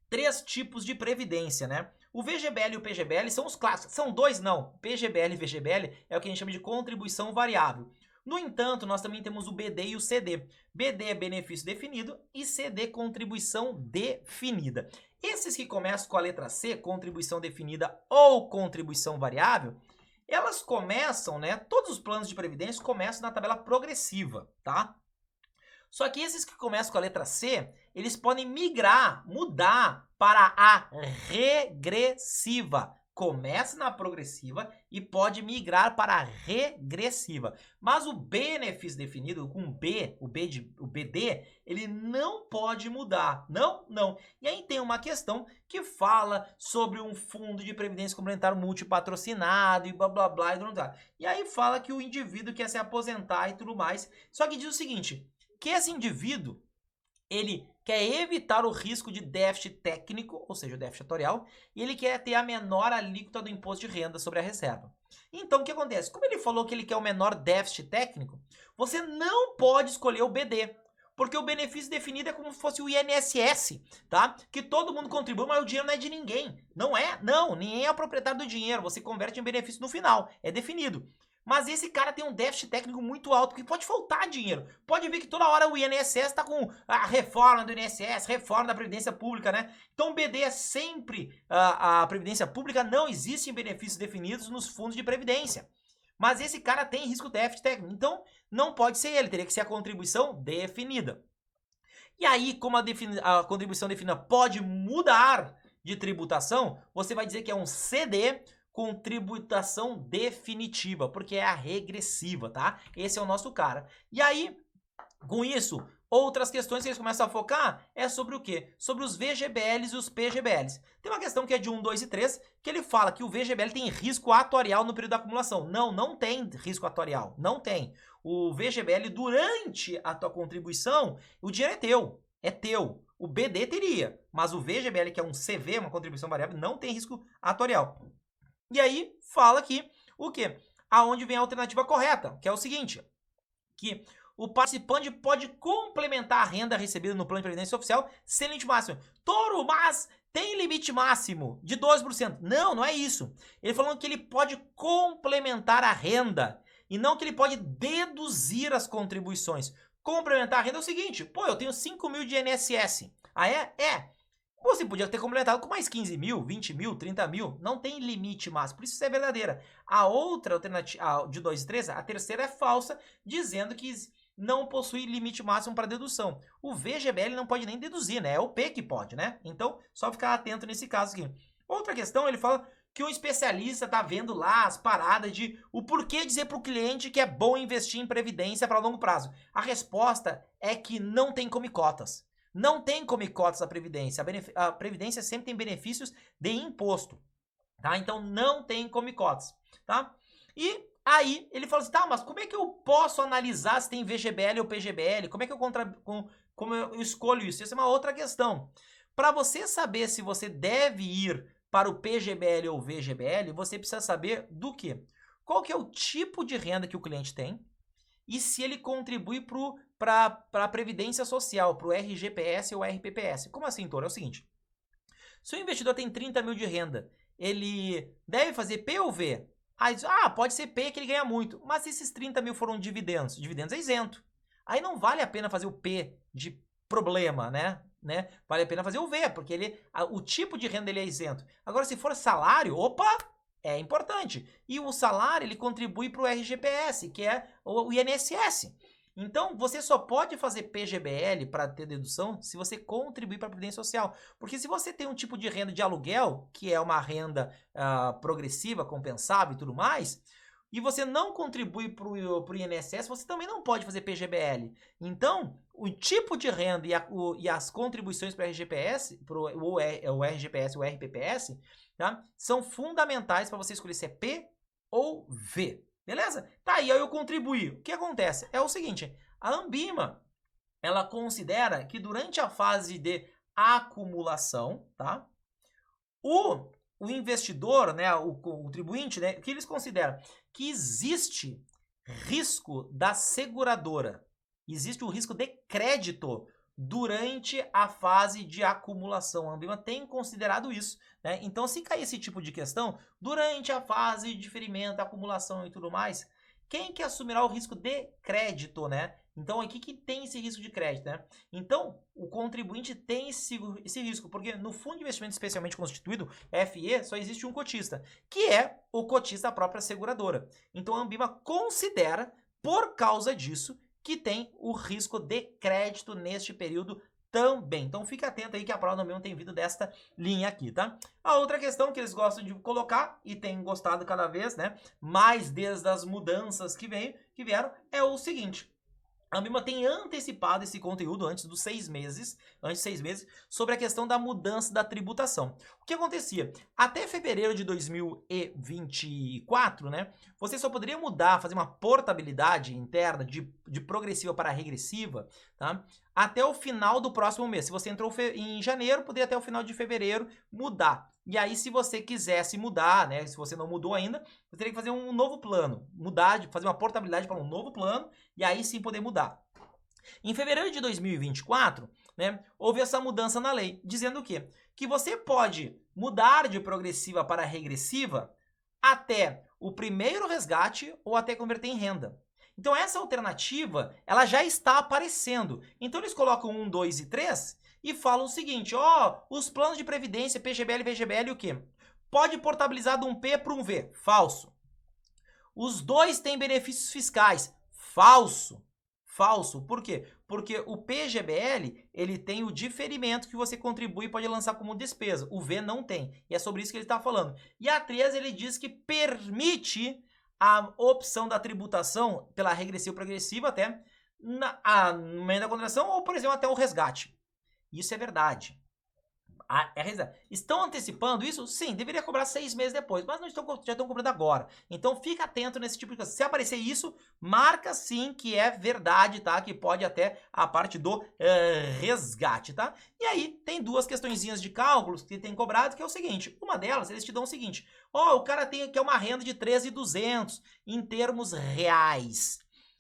3 tipos de previdência, né? O VGBL e o PGBL são os clássicos. São dois, não. PGBL e VGBL é o que a gente chama de contribuição variável. No entanto, nós também temos o BD e o CD. BD é benefício definido e CD contribuição definida. Esses que começam com a letra C, contribuição definida ou contribuição variável, elas começam, né? Todos os planos de previdência começam na tabela progressiva, tá? Só que esses que começam com a letra C, eles podem migrar, mudar para a regressiva. Começa na progressiva e pode migrar para a regressiva. Mas o benefício definido com B, o BD, ele não pode mudar. Não. E aí tem uma questão que fala sobre um fundo de previdência complementar multipatrocinado e blá blá blá e tudo mais. E aí fala que o indivíduo quer se aposentar e tudo mais. Só que diz o seguinte, que esse indivíduo, ele quer evitar o risco de déficit técnico, ou seja, o déficit atorial, e ele quer ter a menor alíquota do imposto de renda sobre a reserva. Então, o que acontece? Como ele falou que ele quer o menor déficit técnico, você não pode escolher o BD, porque o benefício definido é como se fosse o INSS, tá? Que todo mundo contribui, mas o dinheiro não é de ninguém. Não é? Não, ninguém é o proprietário do dinheiro, você converte em benefício no final, é definido. Mas esse cara tem um déficit técnico muito alto, porque pode faltar dinheiro. Pode ver que toda hora o INSS tá com a reforma do INSS, reforma da Previdência Pública, né? Então o BD é sempre a Previdência Pública, não existem benefícios definidos nos fundos de Previdência. Mas esse cara tem risco déficit técnico, então não pode ser ele, teria que ser a contribuição definida. E aí, como a contribuição definida pode mudar de tributação, você vai dizer que é um CD com tributação definitiva, porque é a regressiva, tá? Esse é o nosso cara. E aí, com isso, outras questões que eles começam a focar é sobre o quê? Sobre os VGBLs e os PGBLs. Tem uma questão que é de 1, 2 e 3, que ele fala que o VGBL tem risco atuarial no período da acumulação. Não, não tem risco atuarial, não tem. O VGBL, durante a tua contribuição, o dinheiro é teu, é teu. O BD teria, mas o VGBL, que é um CV, uma contribuição variável, não tem risco atuarial. E aí, fala aqui o quê? Aonde vem a alternativa correta, que é o seguinte, que o participante pode complementar a renda recebida no plano de previdência oficial sem limite máximo. Toro, mas tem limite máximo de 12%. Não, não é isso. Ele falando que ele pode complementar a renda e não que ele pode deduzir as contribuições. Complementar a renda é o seguinte, pô, eu tenho 5 mil de INSS. Ah, é? É. Você podia ter complementado com mais 15 mil, 20 mil, 30 mil. Não tem limite máximo, por isso é verdadeira. A outra alternativa, de 2 e 3, a terceira é falsa, dizendo que não possui limite máximo para dedução. O VGBL não pode nem deduzir, né? É o P que pode, né? Então, só ficar atento nesse caso aqui. Outra questão, ele fala que um especialista tá vendo lá as paradas de o porquê dizer para o cliente que é bom investir em previdência para longo prazo. A resposta é que não tem come cotas. Não tem come cotas a Previdência. A Previdência sempre tem benefícios de imposto, tá? Então não tem come cotas, tá? E aí ele falou assim, tá, mas como é que eu posso analisar se tem VGBL ou PGBL? Como é que como eu escolho isso? Essa é uma outra questão. Para você saber se você deve ir para o PGBL ou VGBL, você precisa saber do quê? Qual que é o tipo de renda que o cliente tem e se ele contribui para a Previdência Social, para o RGPS ou RPPS. Como assim, Toro? É o seguinte, se o investidor tem 30 mil de renda, ele deve fazer P ou V? Aí diz, pode ser P que ele ganha muito, mas se esses 30 mil foram dividendos, dividendos é isento. Aí não vale a pena fazer o P de problema, né? Vale a pena fazer o V, porque o tipo de renda ele é isento. Agora, se for salário, opa, é importante. E o salário, ele contribui para o RGPS, que é o INSS. Então, você só pode fazer PGBL para ter dedução se você contribuir para a Previdência Social. Porque se você tem um tipo de renda de aluguel, que é uma renda progressiva, compensável e tudo mais, e você não contribui para o INSS, você também não pode fazer PGBL. Então, o tipo de renda e as contribuições para o RGPS, o RGPS e o RPPS, tá, são fundamentais para você escolher se é P ou V. Beleza? Tá, e aí eu contribuí. O que acontece? É o seguinte, a Ambima, ela considera que durante a fase de acumulação, tá? O investidor, né, o contribuinte, né, o que eles consideram? Que existe risco da seguradora. Existe o risco de crédito durante a fase de acumulação. A Ambima tem considerado isso, né? Então, se cair esse tipo de questão, durante a fase de diferimento, acumulação e tudo mais, quem que assumirá o risco de crédito, né? Então, aqui que tem esse risco de crédito, né? Então, o contribuinte tem esse risco, porque no fundo de investimento especialmente constituído, FE, só existe um cotista, que é o cotista da própria seguradora. Então, a Ambima considera, por causa disso, que tem o risco de crédito neste período também. Então fica atento aí que a prova não tem vindo desta linha aqui, tá? A outra questão que eles gostam de colocar, e tem gostado cada vez, né, mais desde as mudanças que vieram, é o seguinte. A Ambima tem antecipado esse conteúdo antes de 6 meses, sobre a questão da mudança da tributação. O que acontecia? Até fevereiro de 2024, né, você só poderia mudar, fazer uma portabilidade interna de progressiva para regressiva, tá? Até o final do próximo mês. Se você entrou em janeiro, poderia até o final de fevereiro mudar. E aí, se você quisesse mudar, né, se você não mudou ainda, você teria que fazer um novo plano, fazer uma portabilidade para um novo plano, e aí sim poder mudar. Em fevereiro de 2024, né, houve essa mudança na lei, dizendo o quê? Que você pode mudar de progressiva para regressiva até o primeiro resgate ou até converter em renda. Então essa alternativa, ela já está aparecendo. Então eles colocam 1, 2 e 3 e falam o seguinte, ó, os planos de previdência, PGBL, VGBL, o quê? Pode portabilizar de um P para um V. Falso. Os dois têm benefícios fiscais. Falso. Falso. Por quê? Porque o PGBL, ele tem o diferimento que você contribui e pode lançar como despesa. O V não tem. E é sobre isso que ele está falando. E a 3, ele diz que permite a opção da tributação pela regressiva ou progressiva até no meio da condenação ou, por exemplo, até o resgate. Isso é verdade. Estão antecipando isso? Sim, deveria cobrar 6 meses depois, mas não estão, já estão cobrando agora. Então fica atento nesse tipo de coisa. Se aparecer isso, marca sim que é verdade, tá? Que pode até a parte do resgate, tá? E aí tem 2 questõezinhas de cálculos que tem cobrado, que é o seguinte. Uma delas, eles te dão o seguinte. Ó, o cara quer uma renda de 13.200 em termos reais.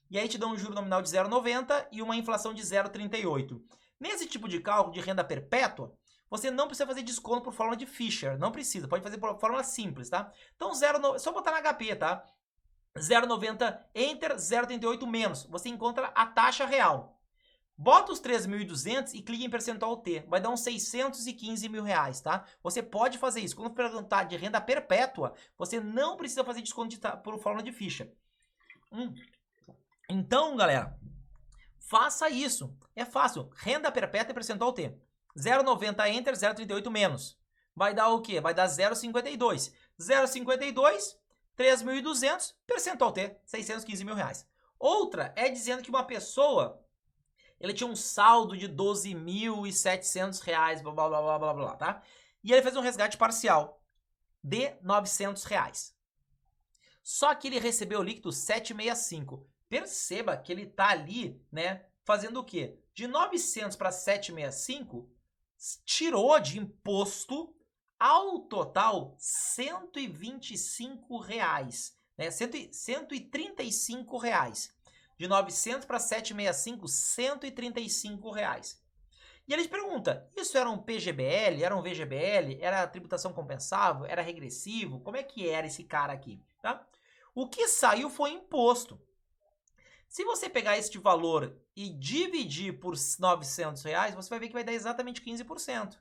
E aí te dão um juro nominal de 0,90 e uma inflação de 0,38. Nesse tipo de cálculo de renda perpétua, você não precisa fazer desconto por fórmula de Fisher. Não precisa. Pode fazer por fórmula simples, tá? Então, só botar na HP, tá? 0,90 Enter, 0,38 menos. Você encontra a taxa real. Bota os 3.200 e clica em percentual T. Vai dar uns 615 mil reais, tá? Você pode fazer isso. Quando perguntar de renda perpétua, você não precisa fazer desconto por fórmula de Fisher. Então, galera, faça isso. É fácil. Renda perpétua e percentual T. 0,90 Enter, 0,38 menos. Vai dar o quê? Vai dar 0,52. 0,52, 3.200, percentual T, 615 mil reais. Outra é dizendo que uma pessoa, ele tinha um saldo de 12.700 reais, blá, blá, blá, blá, blá, tá? E ele fez um resgate parcial de 900 reais. Só que ele recebeu o líquido 765. Perceba que ele tá ali, né, fazendo o quê? De 900 para 765, tirou de imposto ao total 125 reais, né? 135 reais. De 900 para 765, 135 reais. E ele pergunta, isso era um PGBL, era um VGBL, era tributação compensável, era regressivo? Como é que era esse cara aqui, tá? O que saiu foi imposto. Se você pegar este valor e dividir por 900 reais, você vai ver que vai dar exatamente 15%.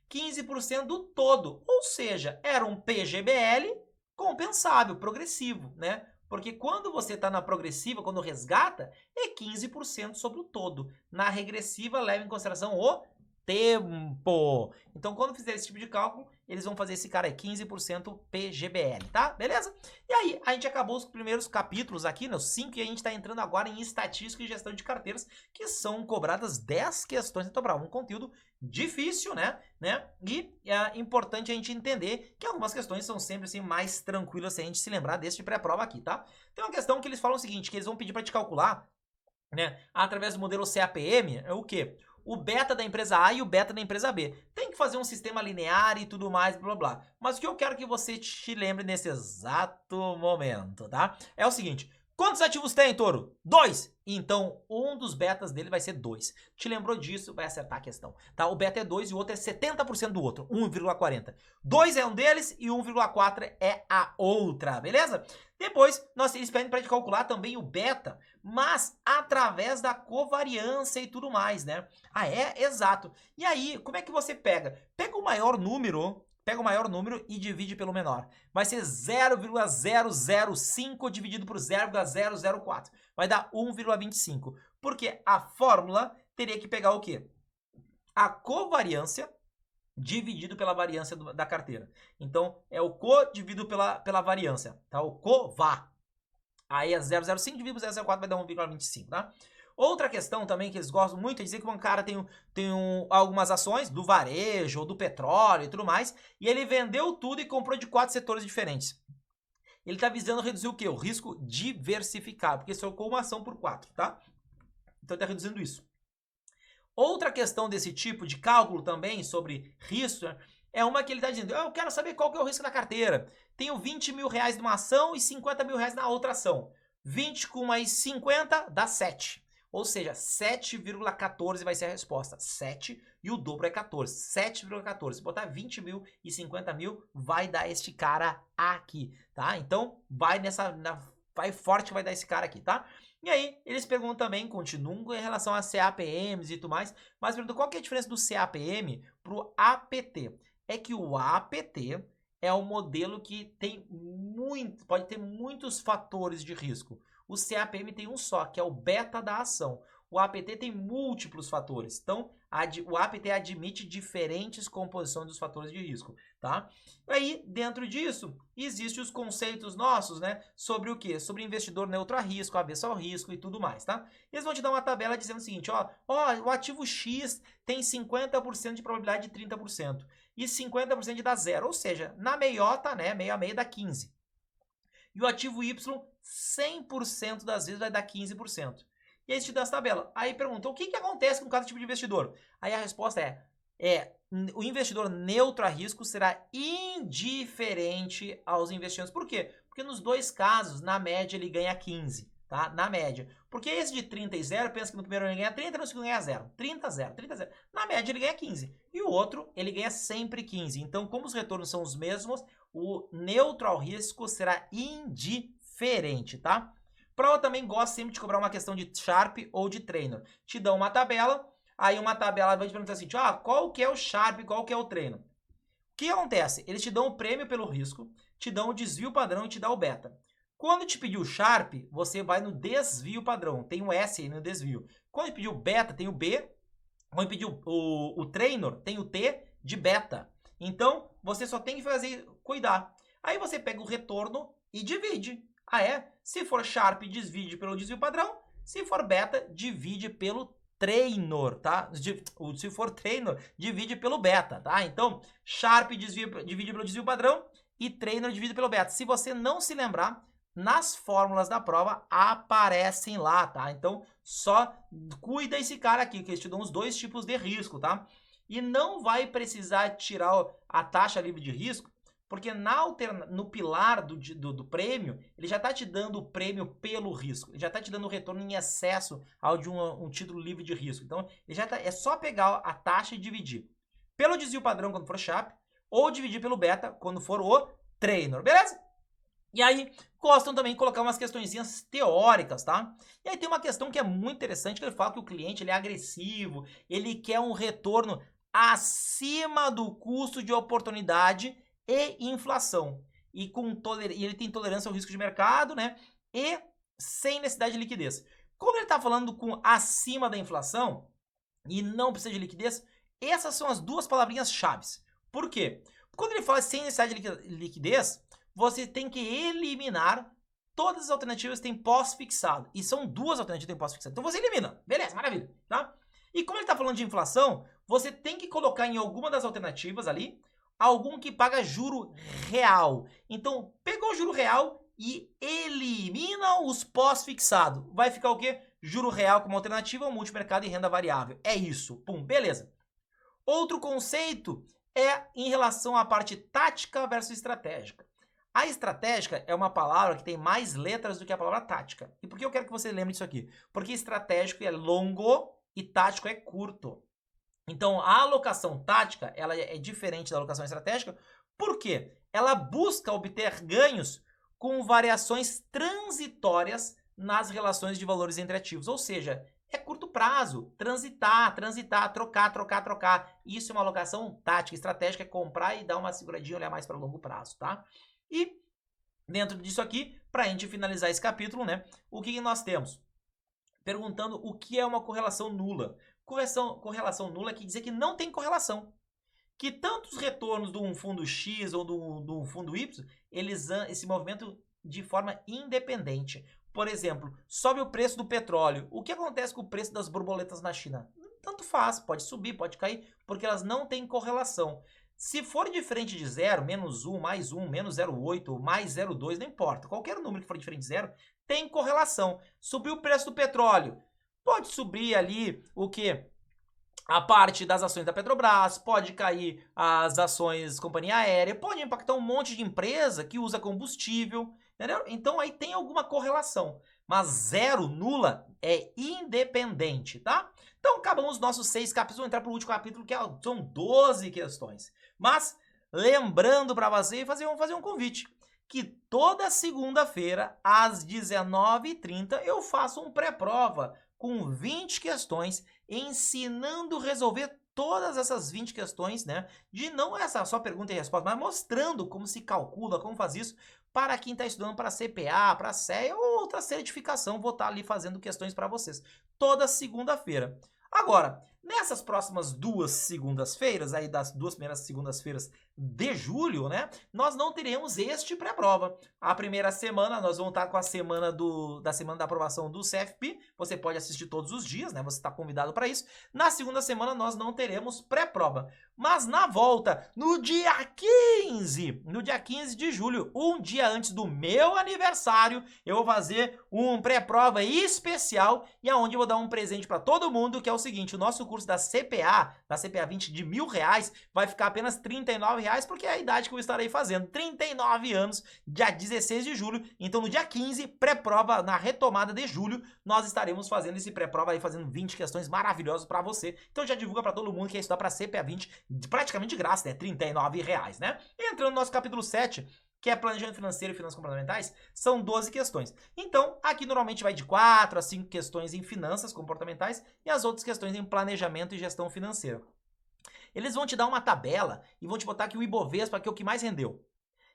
15% do todo. Ou seja, era um PGBL compensável, progressivo, né? Porque quando você está na progressiva, quando resgata, é 15% sobre o todo. Na regressiva, leva em consideração o tempo. Então, quando fizer esse tipo de cálculo, eles vão fazer esse cara aí, 15% PGBL, tá? Beleza? E aí, a gente acabou os primeiros capítulos aqui, né, os 5, e a gente tá entrando agora em estatística e gestão de carteiras, que são cobradas 10 questões. Então, um conteúdo difícil, né? E é importante a gente entender que algumas questões são sempre assim mais tranquilas se a gente se lembrar desse pré-prova aqui, tá? Tem uma questão que eles falam o seguinte, que eles vão pedir para te calcular, né, através do modelo CAPM, é o quê? O beta da empresa A e o beta da empresa B. Tem que fazer um sistema linear e tudo mais, blá, blá, blá. Mas o que eu quero que você te lembre nesse exato momento, tá? É o seguinte, quantos ativos tem, Touro? 2. Então, um dos betas dele vai ser 2. Te lembrou disso, vai acertar a questão, tá? O beta é 2 e o outro é 70% do outro, 1,40. 2 é um deles e 1,4 é a outra, beleza? Depois, eles pedem para gente calcular também o beta, mas através da covariância e tudo mais, né? Ah, é? Exato. E aí, como é que você pega? Pega o maior número e divide pelo menor. Vai ser 0,005 dividido por 0,004. Vai dar 1,25. Porque a fórmula teria que pegar o quê? A covariância dividido pela variância da carteira. Então, é o co dividido pela variância, tá? O cová. Aí é 0,05 dividido por 0,04 vai dar 1,25, tá? Outra questão também que eles gostam muito é dizer que um cara tem algumas ações do varejo ou do petróleo e tudo mais, e ele vendeu tudo e comprou de 4 setores diferentes. Ele está visando reduzir o quê? O risco diversificado, porque trocou uma ação por 4, tá? Então, ele está reduzindo isso. Outra questão desse tipo de cálculo também sobre risco é uma que ele está dizendo, eu quero saber qual que é o risco da carteira. Tenho 20 mil reais numa ação e 50 mil reais na outra ação. 20 com mais 50 dá 7. Ou seja, 7,14 vai ser a resposta. 7 e o dobro é 14. 7,14. Se botar 20 mil e 50 mil, vai dar este cara aqui, tá? Então, vai vai forte que vai dar esse cara aqui, tá? E aí, eles perguntam também, continuam em relação a CAPMs e tudo mais, mas perguntam qual que é a diferença do CAPM pro APT. É que o APT é um modelo que tem pode ter muitos fatores de risco. O CAPM tem um só, que é o beta da ação. O APT tem múltiplos fatores. Então, o APT admite diferentes composições dos fatores de risco, tá? Aí, dentro disso, existem os conceitos nossos, né? Sobre o quê? Sobre investidor neutro a risco, avesso ao risco e tudo mais, tá? Eles vão te dar uma tabela dizendo o seguinte, ó, o ativo X tem 50% de probabilidade de 30% e 50% de dar zero, ou seja, na meiota, né, meio a meio dá 15%. E o ativo Y, 100% das vezes vai dar 15%. E aí te dá essa tabela. Aí pergunta, o que acontece com cada tipo de investidor? Aí a resposta o investidor neutro a risco será indiferente aos investimentos. Por quê? Porque nos dois casos, na média, ele ganha 15, tá? Na média. Porque esse de 30 e 0, pensa que no primeiro ele ganha 30 e no segundo ganha 0. 30, 0, 30, 0. Na média, ele ganha 15. E o outro, ele ganha sempre 15. Então, como os retornos são os mesmos, o neutro ao risco será indiferente, tá? Prova também gosta sempre de cobrar uma questão de Sharpe ou de Trainor. Te dão uma tabela, aí uma tabela vai te perguntar assim, qual que é o Sharpe, qual que é o Trainor? O que acontece? Eles te dão o prêmio pelo risco, te dão o desvio padrão e te dão o beta. Quando te pedir o Sharp, você vai no desvio padrão, tem um S aí no desvio. Quando pedir o beta, tem o B. Quando pedir o Trainor, tem o T de beta. Então, você só tem que cuidar. Aí você pega o retorno e divide. Se for Sharp, divide pelo desvio padrão. Se for beta, divide pelo Trainor, tá? Se for Trainor, divide pelo beta, tá? Então, Sharp divide pelo desvio padrão e Trainor divide pelo beta. Se você não se lembrar, nas fórmulas da prova aparecem lá, tá? Então, só cuida esse cara aqui, que eles te dão os dois tipos de risco, tá? E não vai precisar tirar a taxa livre de risco, porque no pilar do prêmio, ele já está te dando o prêmio pelo risco. Ele já está te dando o retorno em excesso ao de um título livre de risco. Então, é só pegar a taxa e dividir pelo desvio padrão quando for Sharp, ou dividir pelo beta quando for o Trainor, beleza? E aí, gostam também de colocar umas questõezinhas teóricas, tá? E aí tem uma questão que é muito interessante, que ele fala que o cliente ele é agressivo, ele quer um retorno acima do custo de oportunidade e inflação. E ele tem tolerância ao risco de mercado, né? E sem necessidade de liquidez. Como ele está falando com acima da inflação e não precisa de liquidez, essas são as duas palavrinhas chaves. Por quê? Quando ele fala sem necessidade de liquidez, você tem que eliminar todas as alternativas que tem pós-fixado. E são duas alternativas que tem pós-fixado. Então você elimina. Beleza, maravilha. Tá? E como ele está falando de inflação, você tem que colocar em alguma das alternativas ali algum que paga juro real. Então, pegou o juro real e elimina os pós-fixado. Vai ficar o quê? Juro real como alternativa, multimercado e renda variável. É isso. Pum, beleza. Outro conceito é em relação à parte tática versus estratégica. A estratégica é uma palavra que tem mais letras do que a palavra tática. E por que eu quero que você lembre disso aqui? Porque estratégico é longo e tático é curto. Então, a alocação tática ela é diferente da alocação estratégica. Por quê? Ela busca obter ganhos com variações transitórias nas relações de valores entre ativos. Ou seja, é curto prazo. Transitar, trocar. Isso é uma alocação tática. Estratégica é comprar e dar uma seguradinha, olhar mais para longo prazo, tá? E dentro disso aqui, para a gente finalizar esse capítulo, né? O que nós temos? Perguntando o que é uma correlação nula. Correlação nula quer dizer que não tem correlação. Que tanto os retornos de um fundo X ou de um fundo Y, eles se movimentam de forma independente. Por exemplo, sobe o preço do petróleo. O que acontece com o preço das borboletas na China? Tanto faz, pode subir, pode cair, porque elas não têm correlação. Se for diferente de 0, menos 1, mais 1, menos 0,8, mais 0,2, não importa. Qualquer número que for diferente de 0 tem correlação. Subiu o preço do petróleo. Pode subir ali o quê? A parte das ações da Petrobras, pode cair as ações companhia aérea, pode impactar um monte de empresa que usa combustível, entendeu? Então aí tem alguma correlação. mas 0, nula, é independente, tá? Então, acabamos os nossos 6 capítulos, vamos entrar para o último capítulo, que são 12 questões. Mas, lembrando para você, vamos fazer um convite, que toda segunda-feira, às 19h30, eu faço um pré-prova com 20 questões, ensinando a resolver todas essas 20 questões, né? De não essa só pergunta e resposta, mas mostrando como se calcula, como faz isso, para quem está estudando para CPA, para CEA ou outra certificação, vou estar ali fazendo questões para vocês. Toda segunda-feira. Agora, nessas próximas 2 segundas-feiras, aí das 2 primeiras segundas-feiras de julho, né, nós não teremos este pré-prova. A primeira semana, nós vamos estar com a semana da aprovação do CFP, você pode assistir todos os dias, né, você está convidado para isso. Na segunda semana, nós não teremos pré-prova. Mas na volta, no dia 15 de julho, um dia antes do meu aniversário, eu vou fazer um pré-prova especial e aonde eu vou dar um presente para todo mundo, que é o seguinte, o nosso curso da CPA 20 de R$1.000, vai ficar apenas R$39, porque é a idade que eu estarei fazendo, 39 anos, dia 16 de julho, então no dia 15, pré-prova, na retomada de julho, nós estaremos fazendo esse pré-prova aí, fazendo 20 questões maravilhosas para você, então já divulga para todo mundo que quer estudar para CPA 20, praticamente de graça, né, R$39, né? Entrando no nosso capítulo 7, que é planejamento financeiro e finanças comportamentais, são 12 questões. Então, aqui normalmente vai de 4 a 5 questões em finanças comportamentais e as outras questões em planejamento e gestão financeira. Eles vão te dar uma tabela e vão te botar aqui o Ibovespa, que é o que mais rendeu.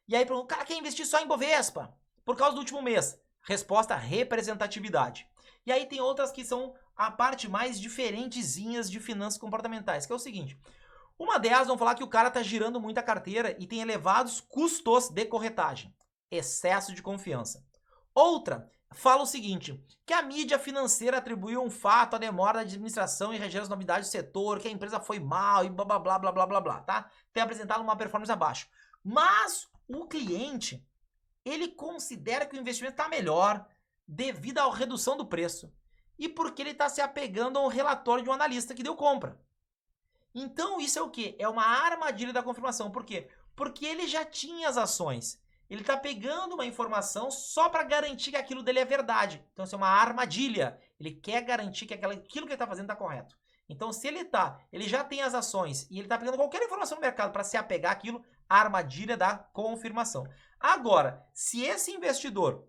E aí, o cara quer investir só em Ibovespa por causa do último mês. Resposta, representatividade. E aí tem outras que são a parte mais diferentezinhas de finanças comportamentais, que é o seguinte... Uma delas, vão falar que o cara está girando muita carteira e tem elevados custos de corretagem. Excesso de confiança. Outra, fala o seguinte, que a mídia financeira atribuiu um fato à demora da administração em reger as novidades do setor, que a empresa foi mal e blá, blá, blá, blá, blá, blá, blá, tá? Tem apresentado uma performance abaixo. Mas o cliente, ele considera que o investimento está melhor devido à redução do preço e porque ele está se apegando a um relatório de um analista que deu compra. Então isso é o quê? É uma armadilha da confirmação. Por quê? Porque ele já tinha as ações. Ele está pegando uma informação só para garantir que aquilo dele é verdade. Então isso é uma armadilha. Ele quer garantir que aquilo que ele está fazendo está correto. Então se ele já tem as ações e ele está pegando qualquer informação no mercado para se apegar àquilo, a armadilha da confirmação. Agora, se esse investidor,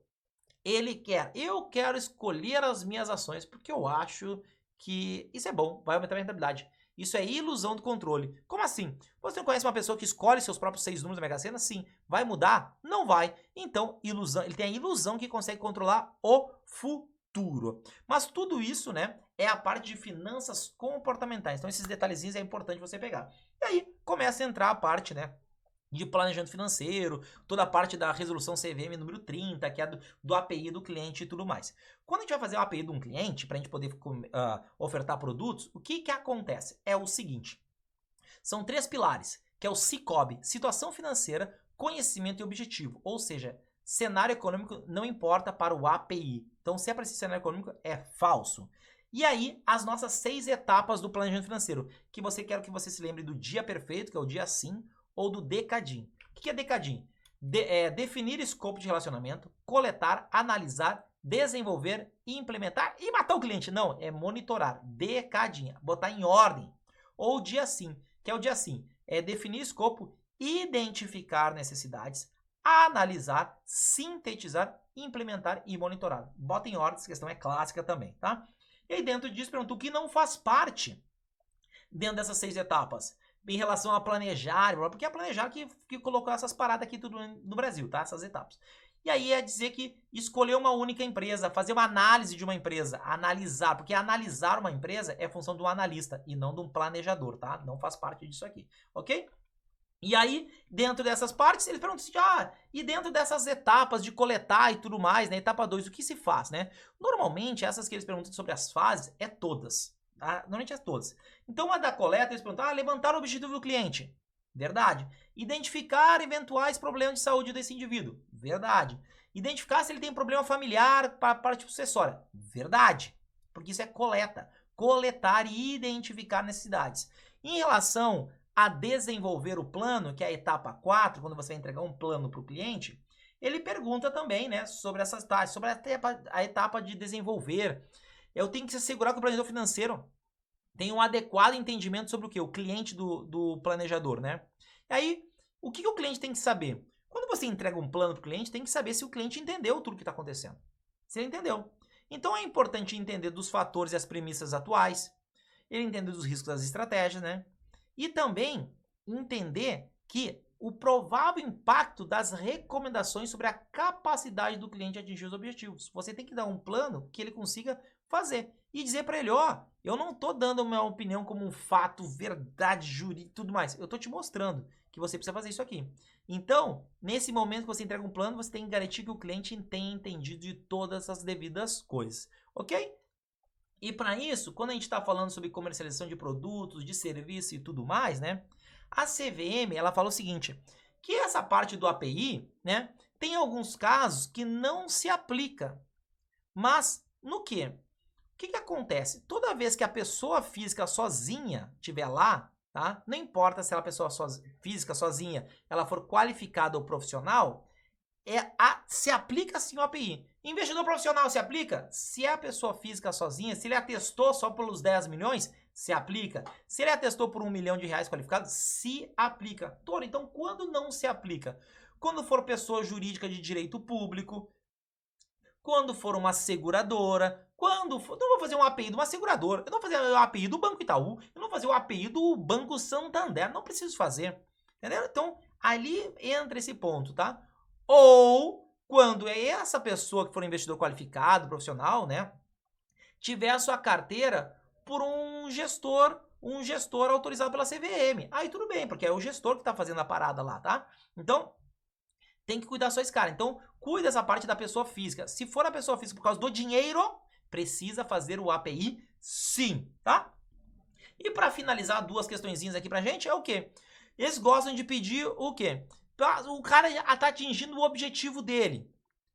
eu quero escolher as minhas ações porque eu acho que isso é bom, vai aumentar a rentabilidade. Isso é ilusão do controle. Como assim? Você não conhece uma pessoa que escolhe seus próprios 6 números da Mega Sena? Sim. Vai mudar? Não vai. Então, ilusão, ele tem a ilusão que consegue controlar o futuro. Mas tudo isso, né, é a parte de finanças comportamentais. Então, esses detalhezinhos é importante você pegar. E aí, começa a entrar a parte, né, de planejamento financeiro, toda a parte da resolução CVM número 30, que é do API do cliente e tudo mais. Quando a gente vai fazer o API de um cliente, para a gente poder ofertar produtos, o que acontece? É o seguinte, são 3 pilares, que é o SICOB, situação financeira, conhecimento e objetivo, ou seja, cenário econômico não importa para o API. Então, se é para esse cenário econômico, é falso. E aí, as nossas 6 etapas do planejamento financeiro, que quero que você se lembre do dia perfeito, que é o dia sim, ou do DECADIM. O que é DECADIM? Definir escopo de relacionamento, coletar, analisar, desenvolver, implementar e matar o cliente. Não, é monitorar. DECADIM, botar em ordem. Ou dia sim, que é o dia sim. É definir escopo, identificar necessidades, analisar, sintetizar, implementar e monitorar. Bota em ordem, essa questão é clássica também, tá? E aí dentro disso, pergunto, o que não faz parte dentro dessas 6 etapas? Em relação a planejar, porque é planejar que colocou essas paradas aqui tudo no Brasil, tá? Essas etapas. E aí é dizer que escolher uma única empresa, fazer uma análise de uma empresa, analisar, porque analisar uma empresa é função de um analista e não de um planejador, tá? Não faz parte disso aqui, ok? E aí, dentro dessas partes, eles perguntam assim, e dentro dessas etapas de coletar e tudo mais, né? Etapa 2, o que se faz, né? Normalmente, essas que eles perguntam sobre as fases, é todas. Normalmente é todas. Então, a da coleta, eles perguntam, levantar o objetivo do cliente. Verdade. Identificar eventuais problemas de saúde desse indivíduo. Verdade. Identificar se ele tem problema familiar para a parte sucessória. Verdade. Porque isso é coleta. Coletar e identificar necessidades. Em relação a desenvolver o plano, que é a etapa 4, quando você vai entregar um plano para o cliente, ele pergunta também, né, sobre essas taxas, sobre a etapa de desenvolver. Eu tenho que se assegurar que o planejador financeiro tem um adequado entendimento sobre o que? O cliente do planejador, né? E aí, o que o cliente tem que saber? Quando você entrega um plano para o cliente, tem que saber se o cliente entendeu tudo que está acontecendo. Se ele entendeu. Então é importante entender dos fatores e as premissas atuais, ele entender dos riscos das estratégias, né? E também entender que o provável impacto das recomendações sobre a capacidade do cliente de atingir os objetivos. Você tem que dar um plano que ele consiga fazer e dizer para ele, ó, eu não tô dando a minha opinião como um fato, verdade, jurídico e tudo mais. Eu tô te mostrando que você precisa fazer isso aqui. Então, nesse momento que você entrega um plano, você tem que garantir que o cliente tenha entendido de todas as devidas coisas, ok? E para isso, quando a gente está falando sobre comercialização de produtos, de serviço e tudo mais, né? A CVM, ela fala o seguinte, que essa parte do API, né? Tem alguns casos que não se aplica. Mas, no quê? O que acontece? Toda vez que a pessoa física sozinha estiver lá, tá? Não importa se ela pessoa física sozinha, ela for qualificada ou profissional, se aplica sim o API. Investidor profissional se aplica? Se é a pessoa física sozinha, se ele atestou só pelos 10 milhões, se aplica. Se ele atestou por R$1 milhão qualificado, se aplica. Toro, então quando não se aplica? Quando for pessoa jurídica de direito público, quando for uma seguradora, quando for... Eu não vou fazer um API de uma seguradora, eu não vou fazer o API do Banco Itaú, eu não vou fazer o API do Banco Santander, não preciso fazer. Entendeu? Então, ali entra esse ponto, tá? Ou, quando é essa pessoa que for investidor qualificado, profissional, né, tiver a sua carteira por um gestor autorizado pela CVM. Aí tudo bem, porque é o gestor que está fazendo a parada lá, tá? Então, tem que cuidar só esse cara. Então, cuida dessa parte da pessoa física. Se for a pessoa física por causa do dinheiro, precisa fazer o API sim, tá? E para finalizar, duas questõezinhas aqui pra gente é o quê? Eles gostam de pedir o quê? O cara tá atingindo o objetivo dele.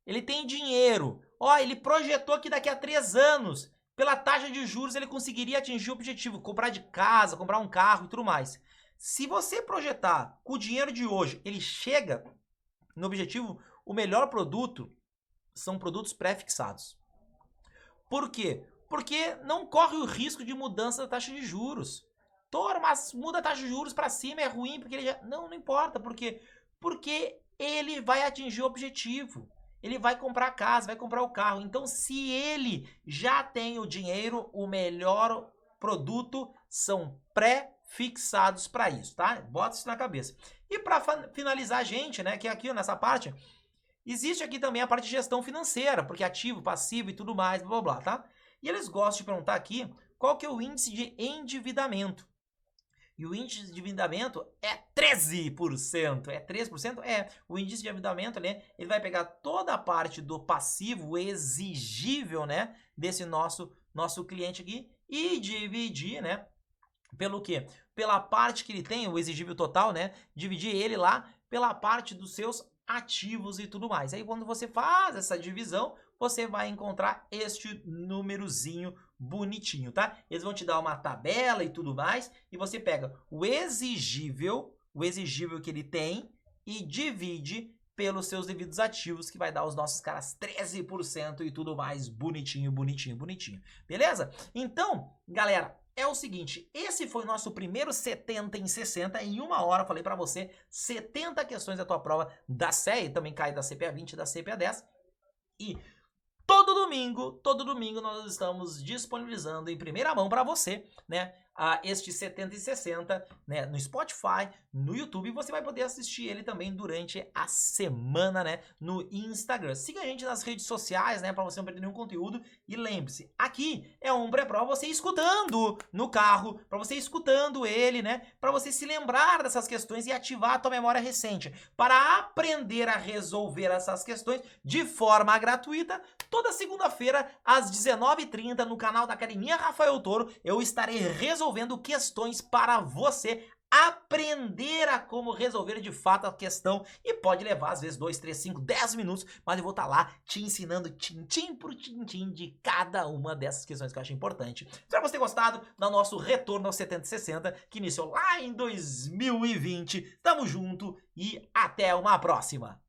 Ele tem dinheiro. Ó, ele projetou que daqui a 3 anos, pela taxa de juros, ele conseguiria atingir o objetivo. Comprar de casa, comprar um carro e tudo mais. Se você projetar com o dinheiro de hoje, ele chega no objetivo, o melhor produto são produtos pré-fixados. Por quê? Porque não corre o risco de mudança da taxa de juros. Toro, mas muda a taxa de juros para cima, é ruim, porque ele já... Não importa, por quê? Porque ele vai atingir o objetivo. Ele vai comprar a casa, vai comprar o carro. Então, se ele já tem o dinheiro, o melhor produto são pré-fixados para isso, tá? Bota isso na cabeça. E para finalizar, gente, né, que aqui nessa parte, existe aqui também a parte de gestão financeira, porque ativo, passivo e tudo mais, blá, blá, blá, tá? E eles gostam de perguntar aqui qual que é o índice de endividamento. E o índice de endividamento é 13%. É 13%? É. O índice de endividamento, né, ele vai pegar toda a parte do passivo exigível, né, desse nosso cliente aqui e dividir, né, pelo quê? Pela parte que ele tem, o exigível total, né, dividir ele lá pela parte dos seus ativos e tudo mais. Aí quando você faz essa divisão, você vai encontrar este númerozinho bonitinho, tá? Eles vão te dar uma tabela e tudo mais, e você pega o exigível que ele tem e divide pelos seus devidos ativos, que vai dar os nossos caras 13% e tudo mais, bonitinho, bonitinho, bonitinho. Beleza? Então, galera, é o seguinte, esse foi o nosso primeiro 70 em 60, em 1 hora eu falei pra você 70 questões da tua prova da CEA, também cai da CPA 20 e da CPA 10, e todo domingo nós estamos disponibilizando em primeira mão para você, né, este 70 e 60, né, no Spotify, no YouTube, e você vai poder assistir ele também durante a semana, né, no Instagram. Siga a gente nas redes sociais, né, para você não perder nenhum conteúdo, e lembre-se, aqui é um pré-prova você escutando no carro, para você escutando ele, né, para você se lembrar dessas questões e ativar a tua memória recente, para aprender a resolver essas questões de forma gratuita. Toda segunda-feira, às 19h30, no canal da Academia Rafael Toro, eu estarei resolvendo questões para você aprender a como resolver de fato a questão, e pode levar às vezes 2, 3, 5, 10 minutos, mas eu vou estar lá te ensinando tintim por tintim de cada uma dessas questões que eu acho importante. Espero você ter gostado do nosso retorno aos 70 e 60, que iniciou lá em 2020. Tamo junto e até uma próxima!